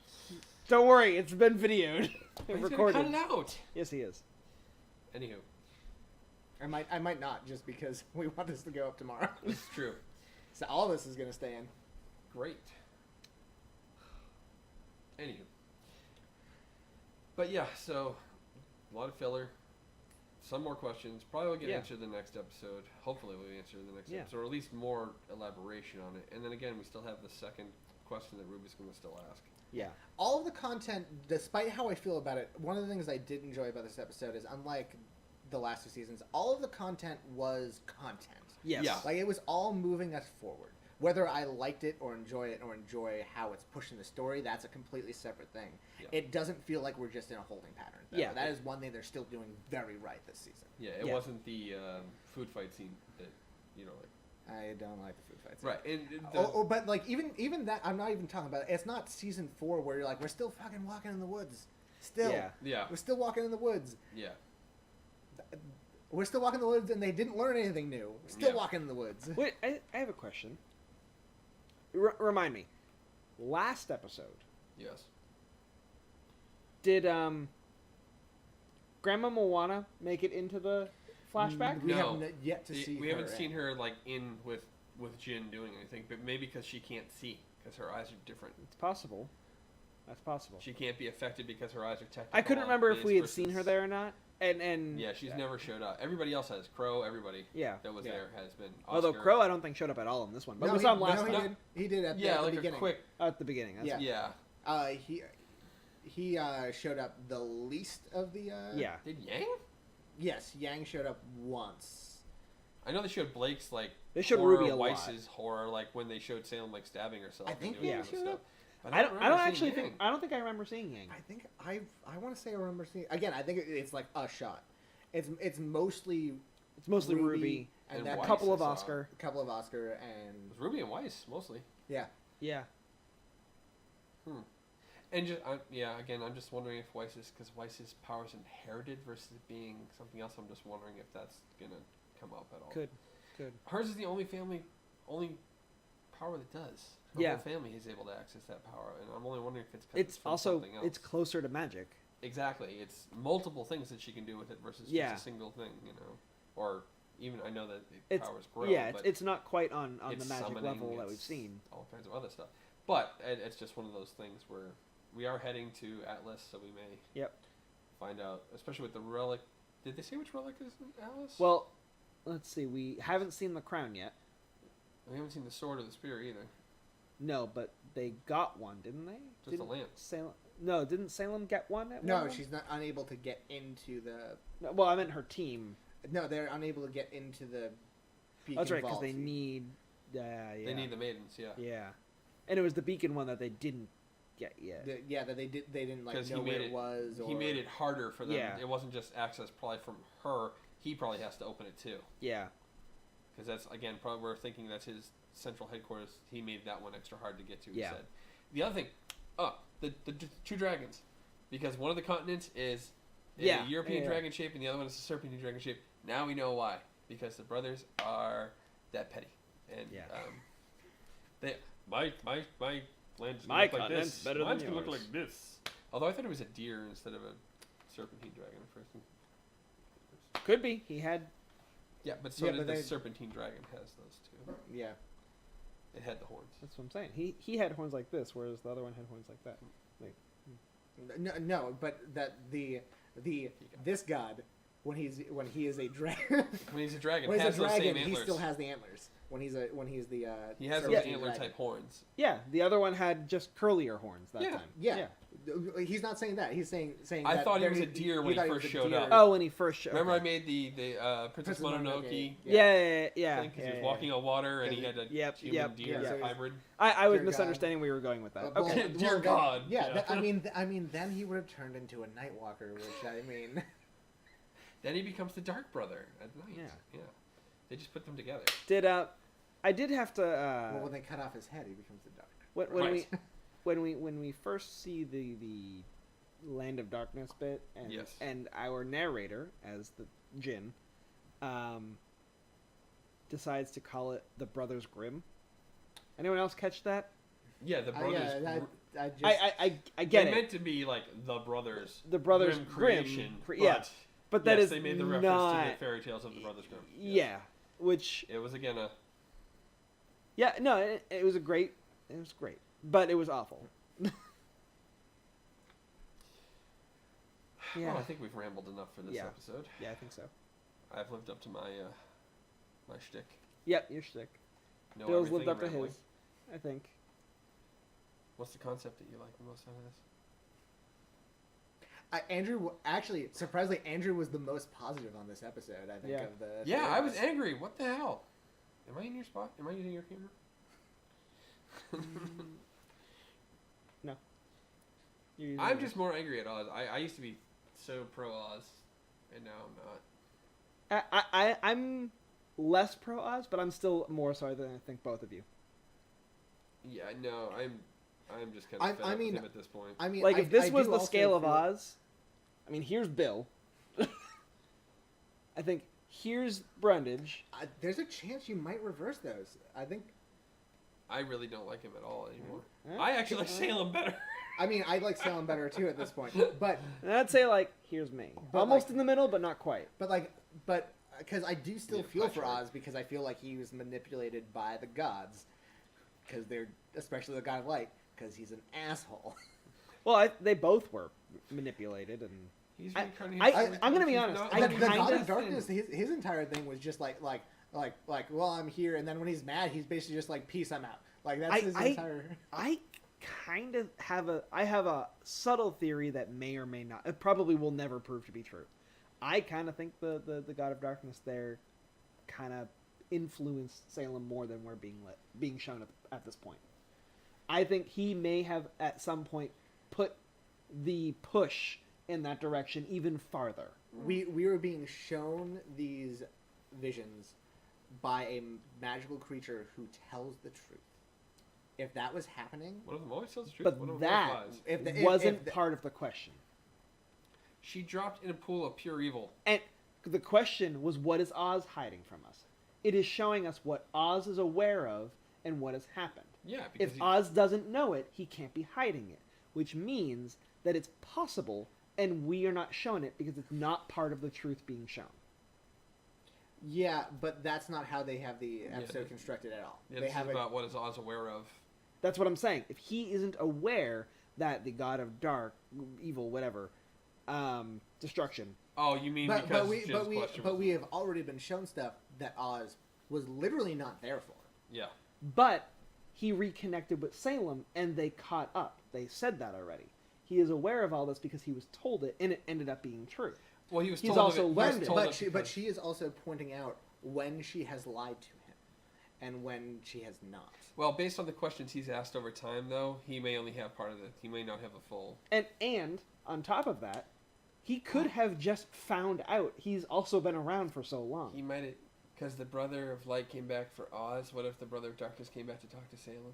Don't worry, it's been videoed He's and gonna recorded. cut it out. Yes, he is. Anywho, I might not just because we want this to go up tomorrow. this is true. So all this is gonna stay in. Great. Anywho. But yeah, so a lot of filler. Some more questions. Probably will get Yeah. answered in the next episode. Hopefully we'll answer in the next Yeah. episode, or at least more elaboration on it. And then again, we still have the second question that Ruby's going to still ask. Yeah. All of the content, despite how I feel about it, one of the things I did enjoy about this episode is, unlike the last 2 seasons, all of the content was content. Yes. Yeah. Like, it was all moving us forward. Whether I liked it or enjoy how it's pushing the story, that's a completely separate thing. Yeah. It doesn't feel like we're just in a holding pattern. Though. Yeah. That is one thing they're still doing very right this season. Yeah, it Yeah. wasn't the food fight scene that, like... I don't like the food fights. Right, and But like even that, I'm not even talking about it. It's not season 4 where you're like, we're still fucking walking in the woods. Still, Yeah. Yeah, we're still walking in the woods. yeah. We're still walking in the woods, and they didn't learn anything new. We're still Yeah. walking in the woods. Wait, I have a question. remind me. Last episode, Yes. did Grandma Moana make it into the flashback? We No. haven't yet to see. We haven't her seen in. her like in with Jin doing anything, but maybe because she can't see, because her eyes are different. It's possible. That's possible. She can't be affected because her eyes are technical. I couldn't remember if His we had versus- seen her there or not. And Yeah, she's never showed up. Everybody else has. Crow, everybody Yeah. that was Yeah. there has been. Oscar. Although Crow, I don't think showed up at all in this one, but No, we he- saw him last no, time. he did at Yeah, the like beginning. a quick. At the beginning. That's Yeah. Yeah. He showed up the least of the. Yeah. Did Yang? Yes, Yang showed up once. I know they showed Blake's like. They showed horror, Ruby a lot. Weiss's horror, like when they showed Salem like stabbing herself. I and think doing Yang all this showed stuff. up. But I don't remember actually seeing think. Yang. I don't think I remember seeing Yang. I think I want to say I remember seeing. Again, I think it's like a shot. It's mostly It's mostly Ruby, and and that a Weiss couple I of saw. Oscar. a couple of Oscar It and was Ruby and Weiss mostly. yeah. Yeah. And just again, I'm just wondering if because Weiss's powers inherited versus being something else. I'm just wondering if that's gonna come up at all. Could. Hers is the only power that does. Her Yeah. whole family is able to access that power, and I'm only wondering if it's 'cause It's from also something else. it's closer to magic. Exactly. It's multiple things that she can do with it versus Yeah. just a single thing, Or even I know that the It's powers grow. yeah. but It's not quite on the it's magic summoning, level that we've it's seen. all kinds of other stuff. But it's just one of those things where we are heading to Atlas, so we may Yep. find out, especially with the relic. Did they say which relic is in Atlas? Well, let's see. We haven't seen the crown yet. we haven't seen the sword or the spear either. No, but they got one, didn't they? Just a Didn't lamp. Salem? No, didn't Salem get one? At No, one she's not unable to get into the. No, well, I meant her team. No, they're unable to get into the. Beacon That's right, because vault. they need. Yeah. They need the maidens, yeah. Yeah, and it was the beacon one that they didn't get yet. That they didn't like 'Cause he know where made it it- was. Or... He made it harder for them. Yeah. It wasn't just access probably from her. He probably has to open it too. Yeah. Because that's, again, probably we're thinking that's his central headquarters. He made that one extra hard to get to, he Yeah. said. The other thing, the two dragons. Because one of the continents is a Yeah, European yeah. dragon shape and the other one is a serpentine dragon shape. Now we know why. Because the brothers are that petty. And Yeah. they my land's My gonna look like continent's this. better than Mine's gonna look yours. like this. Although I thought it was a deer instead of a serpentine dragon at first. Could be. He had. Yeah, but so Yeah, did but the they- serpentine dragon has those two. Yeah. It had the horns. That's what I'm saying. He had horns like this, whereas the other one had horns like that. No, but that this god when he is a dragon. When he's a dragon, When he's has a those dragon, same he antlers. still has the antlers. When he's the He has those serpentine antler dragon. type horns. Yeah, the other one had just curlier horns that Yeah. time. Yeah. He's not saying that. He's saying. I that thought he there was a deer when he thought first was a showed deer. up. Oh, when he first showed. Remember, okay. I made the Princess Princess Mononoke Mononoke. Yeah. thing because he was walking on water and he had a Yep, human yep, deer yep. hybrid. I was Dear misunderstanding where you were going with that. Well, Okay. Dear then- God. Yeah, Yeah. I mean, then he would have turned into a Nightwalker, which I mean. Then he becomes the Dark Brother at night. Yeah. They just put them together. Did I did have to Well, when they cut off his head, he becomes the Dark. when Right. when we first see the Land of Darkness bit and Yes. and our narrator as the Jin decides to call it the Brothers Grimm. Anyone else catch that? Yeah, the brothers. I just. I get they it. meant to be like the brothers. The Brothers Grimm Grimm, creation. yeah. But that yes, is they made the reference not to the fairy tales of the Brothers Grimm. Yes. yeah, which It was again a. yeah no it was great, but it was awful. Yeah. Well, I think we've rambled enough for this Yeah. episode. Yeah, I think so. I've lived up to my my shtick. Yep, your shtick. Know Bill's everything lived up to and rambling. his, I think. What's the concept that you like the most out of this? Andrew, actually, surprisingly, Andrew was the most positive on this episode. I think Yeah. of the. Yeah, three I of was us. angry. What the hell? Am I in your spot? Am I using your camera? No. You're using I'm yours. just more angry at Oz. I used to be so pro Oz, and now I'm not. I'm less pro Oz, but I'm still more so than I think both of you. Yeah, no, I'm just kind of fed I up mean, with him at this point. I mean, Like if this I was do the also scale of feel- Oz, I mean, here's Bill. I think here's Brundage. There's a chance you might reverse those. I think. I really don't like him at all anymore. Yeah. I actually like Salem better. I mean, I like Salem better too at this point, but And I'd say like, here's me, But, almost like- in the middle, but not quite. but because I do still Yeah, feel pie for chart. Oz because I feel like he was manipulated by the gods, because they're especially the god of light because he's an asshole. Well, they both were manipulated, and He's I- reincarnated. I'm gonna be honest, the kinda god of think- darkness, his entire thing was just like, well, I'm here, and then when he's mad, he's basically just like, peace, I'm out. Like that's his entire. I kind of have a subtle theory that may or may not, it probably will never prove to be true. I kind of think the God of Darkness there kind of influenced Salem more than we're being shown at this point. I think he may have at some point put the push in that direction even farther. We were being shown these visions by a magical creature who tells the truth. If that was happening, One of them always tells the truth. But one of them that always lies. wasn't part of the question. She dropped in a pool of pure evil. And the question was, what is Oz hiding from us? It is showing us what Oz is aware of and what has happened. Yeah, because If Oz doesn't know it, he can't be hiding it, which means that it's possible, and we are not shown it because it's not part of the truth being shown. yeah, but that's not how they have the episode constructed at all. yeah, They this have is about what is Oz aware of. That's what I'm saying. If he isn't aware that the god of dark, evil, whatever, destruction, Oh, you mean but because we Jim's question but was- we have already been shown stuff that Oz was literally not there for. Yeah. but he reconnected with Salem and they caught up. They said that already. He is aware of all this because he was told it, and it ended up being true. Well, he was He's told also of it, learned he was it. told But it she because- she is also pointing out when she has lied to him, and when she has not. Well, based on the questions he's asked over time, though, he may only have part of it. He may not have a full. And on top of that, he could have just found out. He's also been around for so long. He might have, because the brother of light came back for Oz. What if the brother of darkness came back to talk to Salem?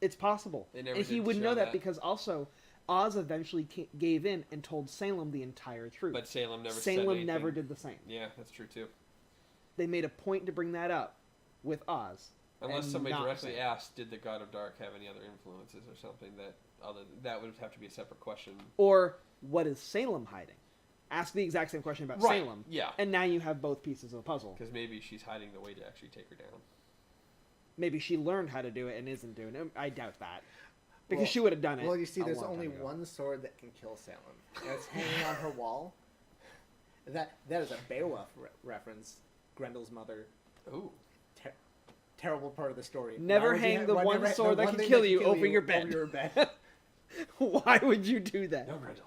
It's possible. They never And he did would show know that that. because also Oz eventually gave in and told Salem the entire truth. But Salem never. said Salem anything. never did the same. Yeah, that's true too. They made a point to bring that up with Oz. Unless and somebody not directly say. asked, did the God of Dark have any other influences or something that would have to be a separate question. Or what is Salem hiding? Ask the exact same question about Right, Salem. yeah. And now you have both pieces of the puzzle. Because maybe she's hiding the way to actually take her down. Maybe she learned how to do it and isn't doing it. I doubt that. Because Well- she would have done it. Well, you see, a there's long only time ago. one sword that can kill Salem, and it's hanging on her wall. That is a Beowulf reference. Grendel's mother. Ooh. Terrible part of the story. Never Why would you hang the why one never- sword the that one can thing kill you over your bed. Over your bed. Why would you do that? No Grendel.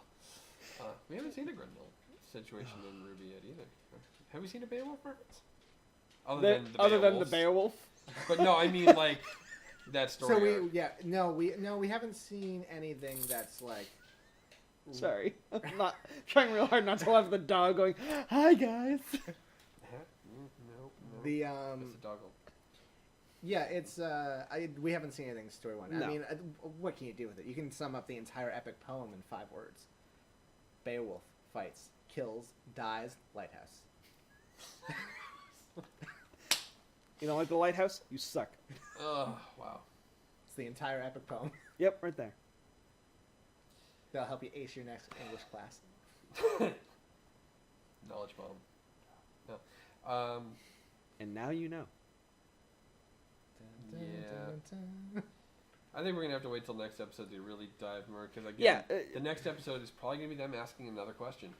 We haven't seen a Grendel situation in RWBY yet either. Have we seen a Beowulf reference? Other than the Beowulf. Beowulf. But no, I mean like that story. So we haven't seen anything that's like. Sorry. I'm not trying real hard not to laugh at the dog going, "Hi guys." No. The That's a doggle. Yeah, it's we haven't seen anything story one. No. I mean, what can you do with it? You can sum up the entire epic poem in 5 words. Beowulf fights, kills, dies, lighthouse. You don't like the lighthouse? You suck. Oh, wow. It's the entire epic poem. Yep, right there. That'll help you ace your next English class. Knowledge bomb. No. And now you know. Yeah. I think we're gonna have to wait till next episode to really dive more because again, the next episode is probably gonna be them asking another question,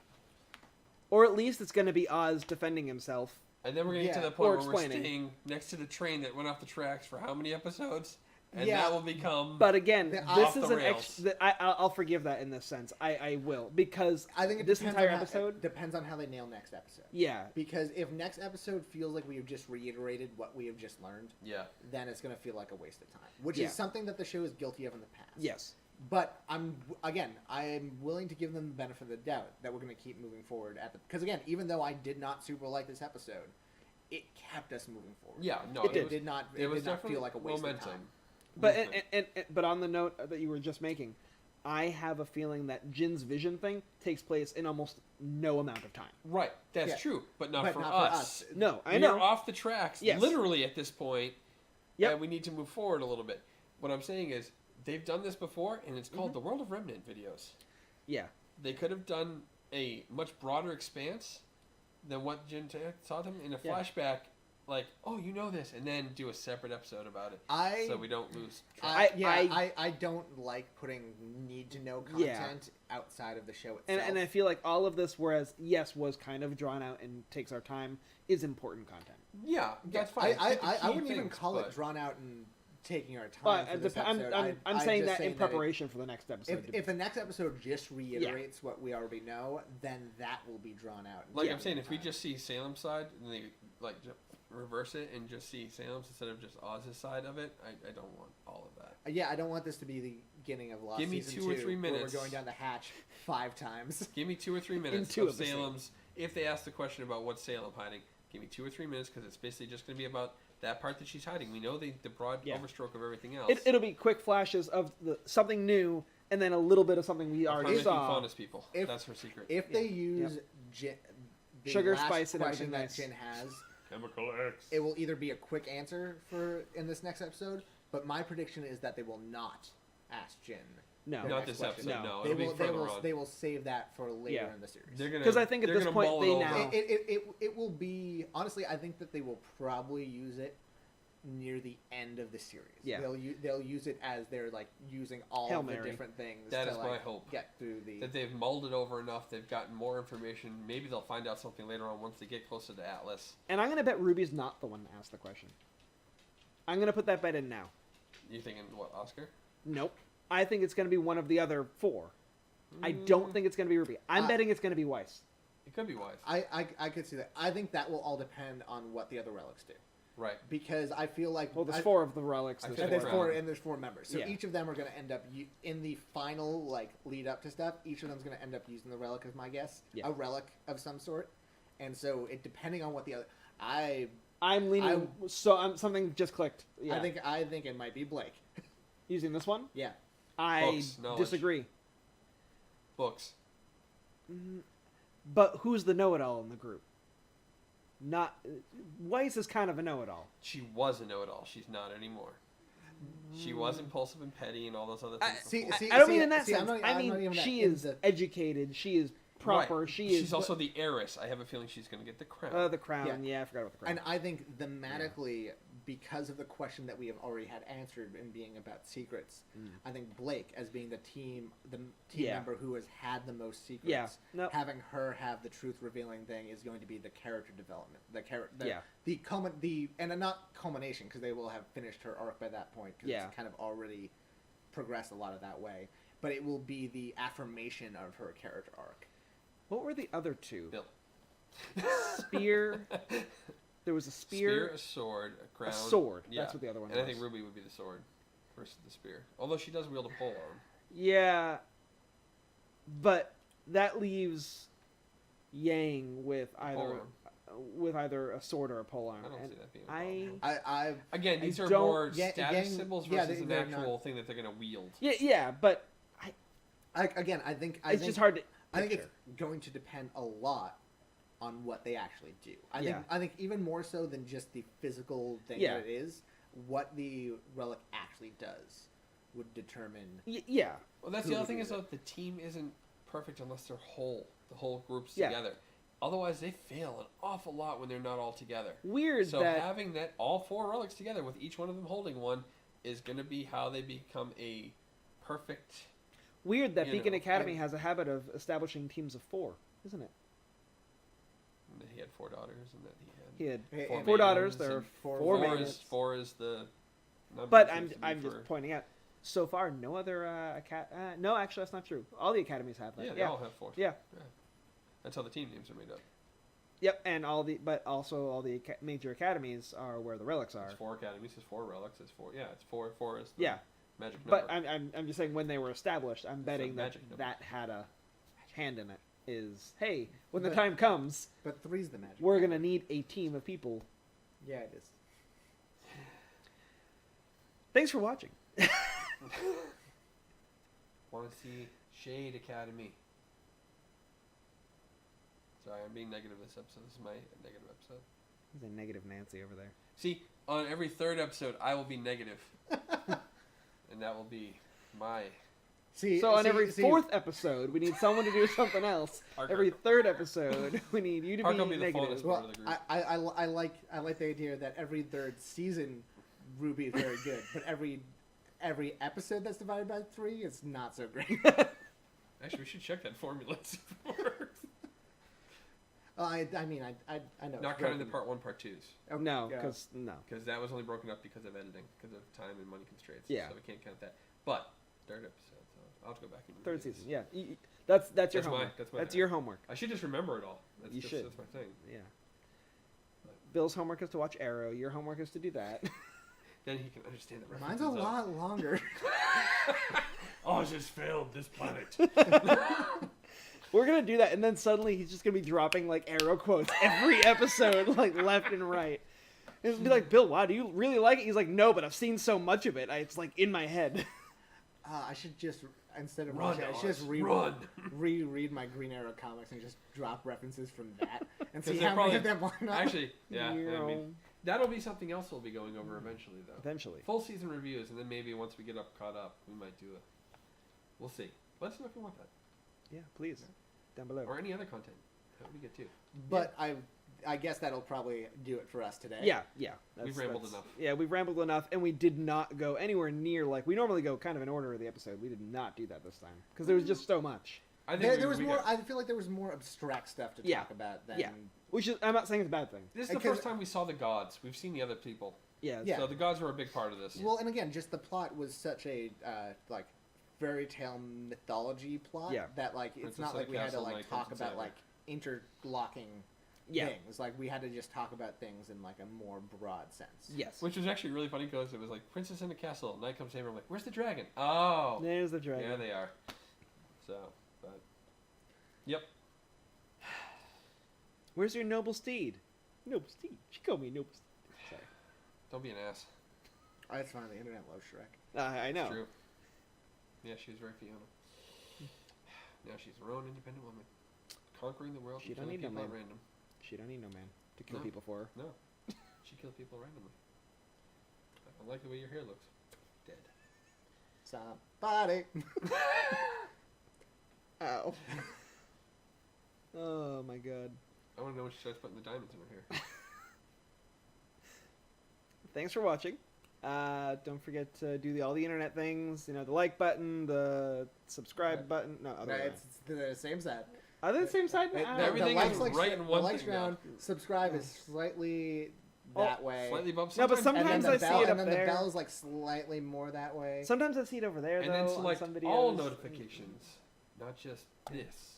Or at least it's going to be Oz defending himself. and then we're gonna get to Yeah, the point or where we're explaining. staying next to the train that went off the tracks for how many episodes, and Yeah. that will become. But again, The- this off is the an rails. I'll forgive that in this sense. I will because I think it this depends entire on how, episode. it depends on how they nail next episode. Yeah, Because if next episode feels like we have just reiterated what we have just learned, yeah. then it's going to feel like a waste of time. Which Yeah. is something that the show is guilty of in the past. yes. But I'm willing to give them the benefit of the doubt that we're going to keep moving forward because again, even though I did not super like this episode, it kept us moving forward. Yeah, no, It It did. did not. It was did not definitely feel like a waste momentum. of time. But Movement. but on the note that you were just making, I have a feeling that Jin's vision thing takes place in almost no amount of time. Right, that's Yeah. true, but not, But for, not for us. us. No, I We know. are off the tracks, Yes. literally at this point. Yep. and we need to move forward a little bit. What I'm saying is, they've done this before, and it's called the World of Remnant videos. Yeah. They could have done a much broader expanse than what Jin taught them in a flashback. Like, oh, you know this, and then do a separate episode about it, so we don't lose track. I don't like putting need-to-know content outside of the show itself. And I feel like all of this, whereas, yes, was kind of drawn out and takes our time, is important content. Yeah, that's fine. I wouldn't even call it drawn out and taking our time for this episode. I'm saying that in preparation for the next episode. If the next episode just reiterates what we already know, then that will be drawn out. Like I'm saying, if we just see Salem's side, and they, like, reverse it and just see Salem's instead of just Oz's side of it, I don't want all of that. Yeah, I don't want this to be the beginning of Lost Give me Season 2 or 2, 3 minutes. We're going down the hatch 5 times. Give me 2 or 3 minutes of Salem's. If they ask the question about what's Salem hiding, give me 2 or 3 minutes, because it's basically just going to be about that part that she's hiding. We know the broad overstroke of everything else. It'll be quick flashes of something new, and then a little bit of something we already saw. Fondest people. That's her secret. If they use the sugar, last spice, and question everything that Jin has, Chemical X. it will either be a quick answer in this next episode, but my prediction is that they will not ask Jin. No, not this episode. No, they will save that for later in the series. Because I think at this point they now it will be, honestly, I think that they will probably use it near the end of the series. Yeah, they'll use it as they're like using all Hail of the Mary. different things. That to, is like, my hope. Get through that they've mulled it over enough. They've gotten more information. Maybe they'll find out something later on once they get closer to Atlas. And I'm gonna bet Ruby's not the one to ask the question. I'm gonna put that bet in now. You thinking what, Oscar? Nope. I think it's gonna be one of the other 4. I don't think it's gonna be Ruby. I'm betting it's gonna be Weiss. It could be Weiss. I could see that. I think that will all depend on what the other relics do. Right. Because I feel like there's 4 of the relics. There's four members. So each of them are going to end up in the final lead up to stuff. Each of them's going to end up using the relic, is my guess. Yeah. A relic of some sort. And so depending on what the other, I'm leaning. Something just clicked. Yeah. I think it might be Blake. Using this one. Yeah. I disagree. Books. But who's the know-it-all in the group? Not Weiss is kind of a know-it-all. She was a know-it-all. She's not anymore. She was impulsive and petty and all those other things. I don't mean in that sense. I mean she is educated. She is proper. Right. She's also the heiress. I have a feeling she's going to get the crown. The crown. Yeah, I forgot about the crown. And I think thematically, because of the question that we have already had answered in being about secrets, I think Blake, as being the team member who has had the most secrets, having her have the truth revealing thing is going to be the character development. And not culmination, because they will have finished her arc by that point, because it's kind of already progressed a lot of that way. But it will be the affirmation of her character arc. What were the other 2? Bill. Spear. There was a spear. A sword, a crown. A sword. Yeah. That's what the other one was. And I think Ruby would be the sword versus the spear. Although she does wield a pole arm. Yeah. But that leaves Yang with either a sword or a pole arm. I don't see that being a problem. Again, these are more status symbols versus an actual thing that they're going to wield. Yeah, but I think it's just hard to I think it's going to depend a lot on what they actually do. I think even more so than just the physical thing that it is, what the relic actually does would determine. Well, that's the other thing is that the team isn't perfect unless they're whole. The whole group's together. Otherwise, they fail an awful lot when they're not all together. So having all 4 relics together with each one of them holding one is going to be how they become a perfect. Weird that Beacon Academy has a habit of establishing teams of 4, isn't it? And that he had 4 daughters, and that he had 4 daughters. There are 4 maidens. 4 is the number. But I'm just pointing out. So far, no other no, actually, that's not true. All the academies have that. Yeah, they all have 4. Yeah. That's how the team names are made up. Yep, and but also all the major academies are where the relics are. It's 4 academies. It's 4 relics. It's 4. Yeah, it's 4. 4 is the magic But number. I'm just saying when they were established, I'm betting that had a hand in it. Hey, when the time comes, but 3's the magic. We're gonna need a team of people. Yeah, it is. Thanks for watching. Want to see Shade Academy? Sorry, I'm being negative this episode. This is my negative episode. There's a negative Nancy over there. See, on every third episode, I will be negative. And that will be my... So on every fourth episode, we need someone to do something else. Every third episode, we need you to be negative. Well, I like the idea that every third season, RWBY is very good, but every episode that's divided by 3 is not so great. Actually, we should check that formula. See if it works. I mean, I know. Not counting the part 1, part 2s. Oh, No, yeah. because Because that was only broken up because of editing, because of time and money constraints. Yeah. So we can't count that. But, third episode. So I'll have to go back and third review season. this. Yeah, that's your That's my- homework. that's my That's bad. your homework. I should just remember it all. That's You just, should. That's my thing. Yeah. Bill's homework is to watch Arrow. Your homework is to do that. Then he can understand the Mine's references. a lot longer. Oz has failed this planet. We're gonna do that, and then suddenly he's just gonna be dropping like Arrow quotes every episode, like left and right. And it'll be like, Bill, wow, do you really like it? He's like, no, but I've seen so much of it. It's like in my head. I should just, instead of Run, watching, I should just Oz, reread run. my Green Arrow comics and just drop references from that and see 'Cause how they're many of them line up. Actually, yeah. I mean, that'll be something else we'll be going over eventually, though. Eventually. Full season reviews, and then maybe once we get caught up, we might do it. We'll see. Let us know if you want that. Yeah, please. Down below. Or any other content. That would be good, too. But I guess that'll probably do it for us today. Yeah. We've rambled enough. Yeah, we've rambled enough, and we did not go anywhere near like we normally go kind of in order of the episode. We did not do that this time because there was just so much. I think There was we more. got- I feel like there was more abstract stuff to Yeah. talk about than. Yeah. Which is, I'm not saying it's a bad thing. This is the Because- first time we saw the gods. We've seen the other people. Yeah. Yeah. So the gods were a big part of this. Well, and again, just the plot was such a like fairy tale mythology plot Yeah. that like it's Princess not like we had to Castle, like Knight, talk Crimson about Saber. like interlocking Yeah. things. Like we had to just talk about things in like a more broad sense. Yes. Which was actually really funny because it was like Princess in the Castle, Night Comes Saber. I'm like, where's the dragon? Oh, There's the dragon. yeah, they are. So, but yep. Where's your noble steed? Noble steed. She called me noble steed. Sorry. Don't be an ass. That's fine. The internet loves Shrek. I know. It's true. Yeah, she was very Fiona. Now she's her own independent woman, conquering the world. She and don't killing need no people at man. random. She don't need no man to kill No. people for her. No, she killed people randomly. I like the way your hair looks. Dead. Somebody. Ow. Oh my god. I want to know when she starts putting the diamonds in her hair. Thanks for watching. Don't forget to do all the internet things. You know, the like button, the subscribe Right. button. No, other No, way. it's the same side. Are they the same side? The- I the don't everything know. is right in one the likes thing now. round. Subscribe is slightly Oh, that way. Slightly above. No, but sometimes- sometimes and I then the see bell, it up and then there. the bell is like slightly more that way. Sometimes I see it over there, and though, then on select some videos. all notifications, not just this.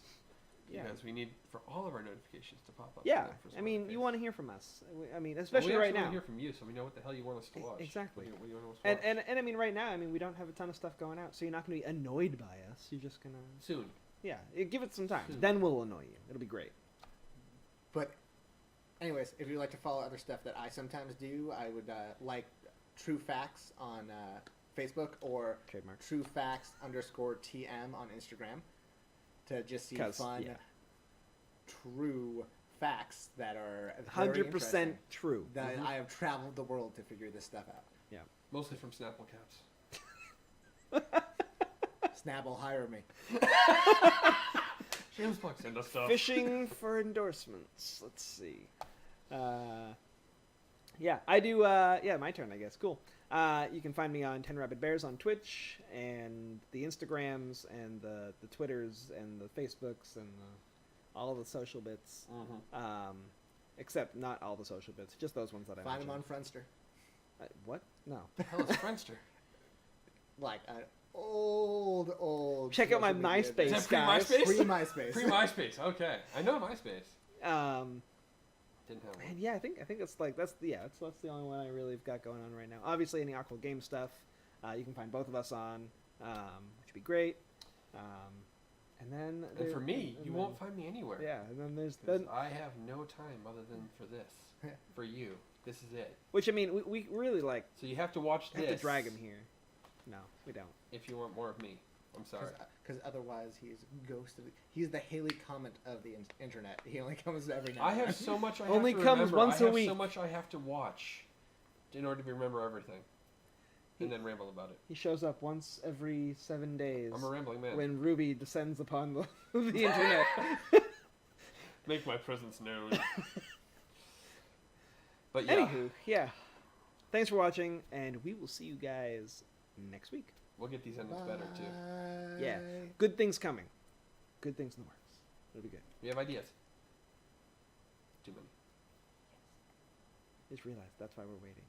Yeah. Because we need for all of our notifications to pop up. Yeah, for I mean, you want want to hear from us. I mean, especially we right actually now. want to hear from you, so we know what the hell you want us to watch. Exactly. What do you want us to watch? And I mean, right now, I mean, we don't have a ton of stuff going out, so you're not going to be annoyed by us. You're just gonna, soon. yeah, give it some time. Soon. Then we'll annoy you. It'll be great. But, anyways, if you'd like to follow other stuff that I sometimes do, I would like True Facts on Facebook or Trademark. TrueFacts_TM on Instagram to just see 'Cause, fun, yeah. true facts that are 100% interesting, true. that Mhm. I have traveled the world to figure this stuff out. Mostly from Snapple caps. Snapple, hire me. James Plug, send us stuff. Fishing for endorsements. Let's see. Yeah, I do. Yeah, my turn, I guess. Cool. You can find me on 10 Rabid Bears on Twitch and the Instagrams and the Twitters and the Facebooks and all the social bits. Except not all the social bits, just those ones that I Find them mentioned. on Friendster. What? No. The hell is Friendster? Like an old. Check out my social media MySpace, Is thing. that pre guys. MySpace? Pre-MySpace. Pre MySpace. Okay, I know MySpace. Didn't have one. And yeah, I think it's like that's the only one I really have got going on right now. Obviously, any Aqua Game stuff, you can find both of us on, which would be great. And then And for me, you won't find me anywhere. Yeah, and then there's 'Cause then I have no time other than for this. For you, this is it. which I mean we really like So you have to watch have this. to drag him here. No, we don't. If you want more of me, I'm sorry. Because otherwise he's ghosted. He's the Haley Comment of the internet. He only comes every now I and have then. so much I Only have to comes remember. once I a have week. so much I have to watch. in order to remember everything, and then ramble about it. He shows up once every 7 days. I'm a rambling man. When RWBY descends upon the internet. Make my presence known. But yeah, Anywho, yeah. Thanks for watching, and we will see you guys next week. we'll get these endings better too. Yeah. Good things coming. Good things in the works. It'll be good. We have ideas. Too many. Just realized that's why we're waiting.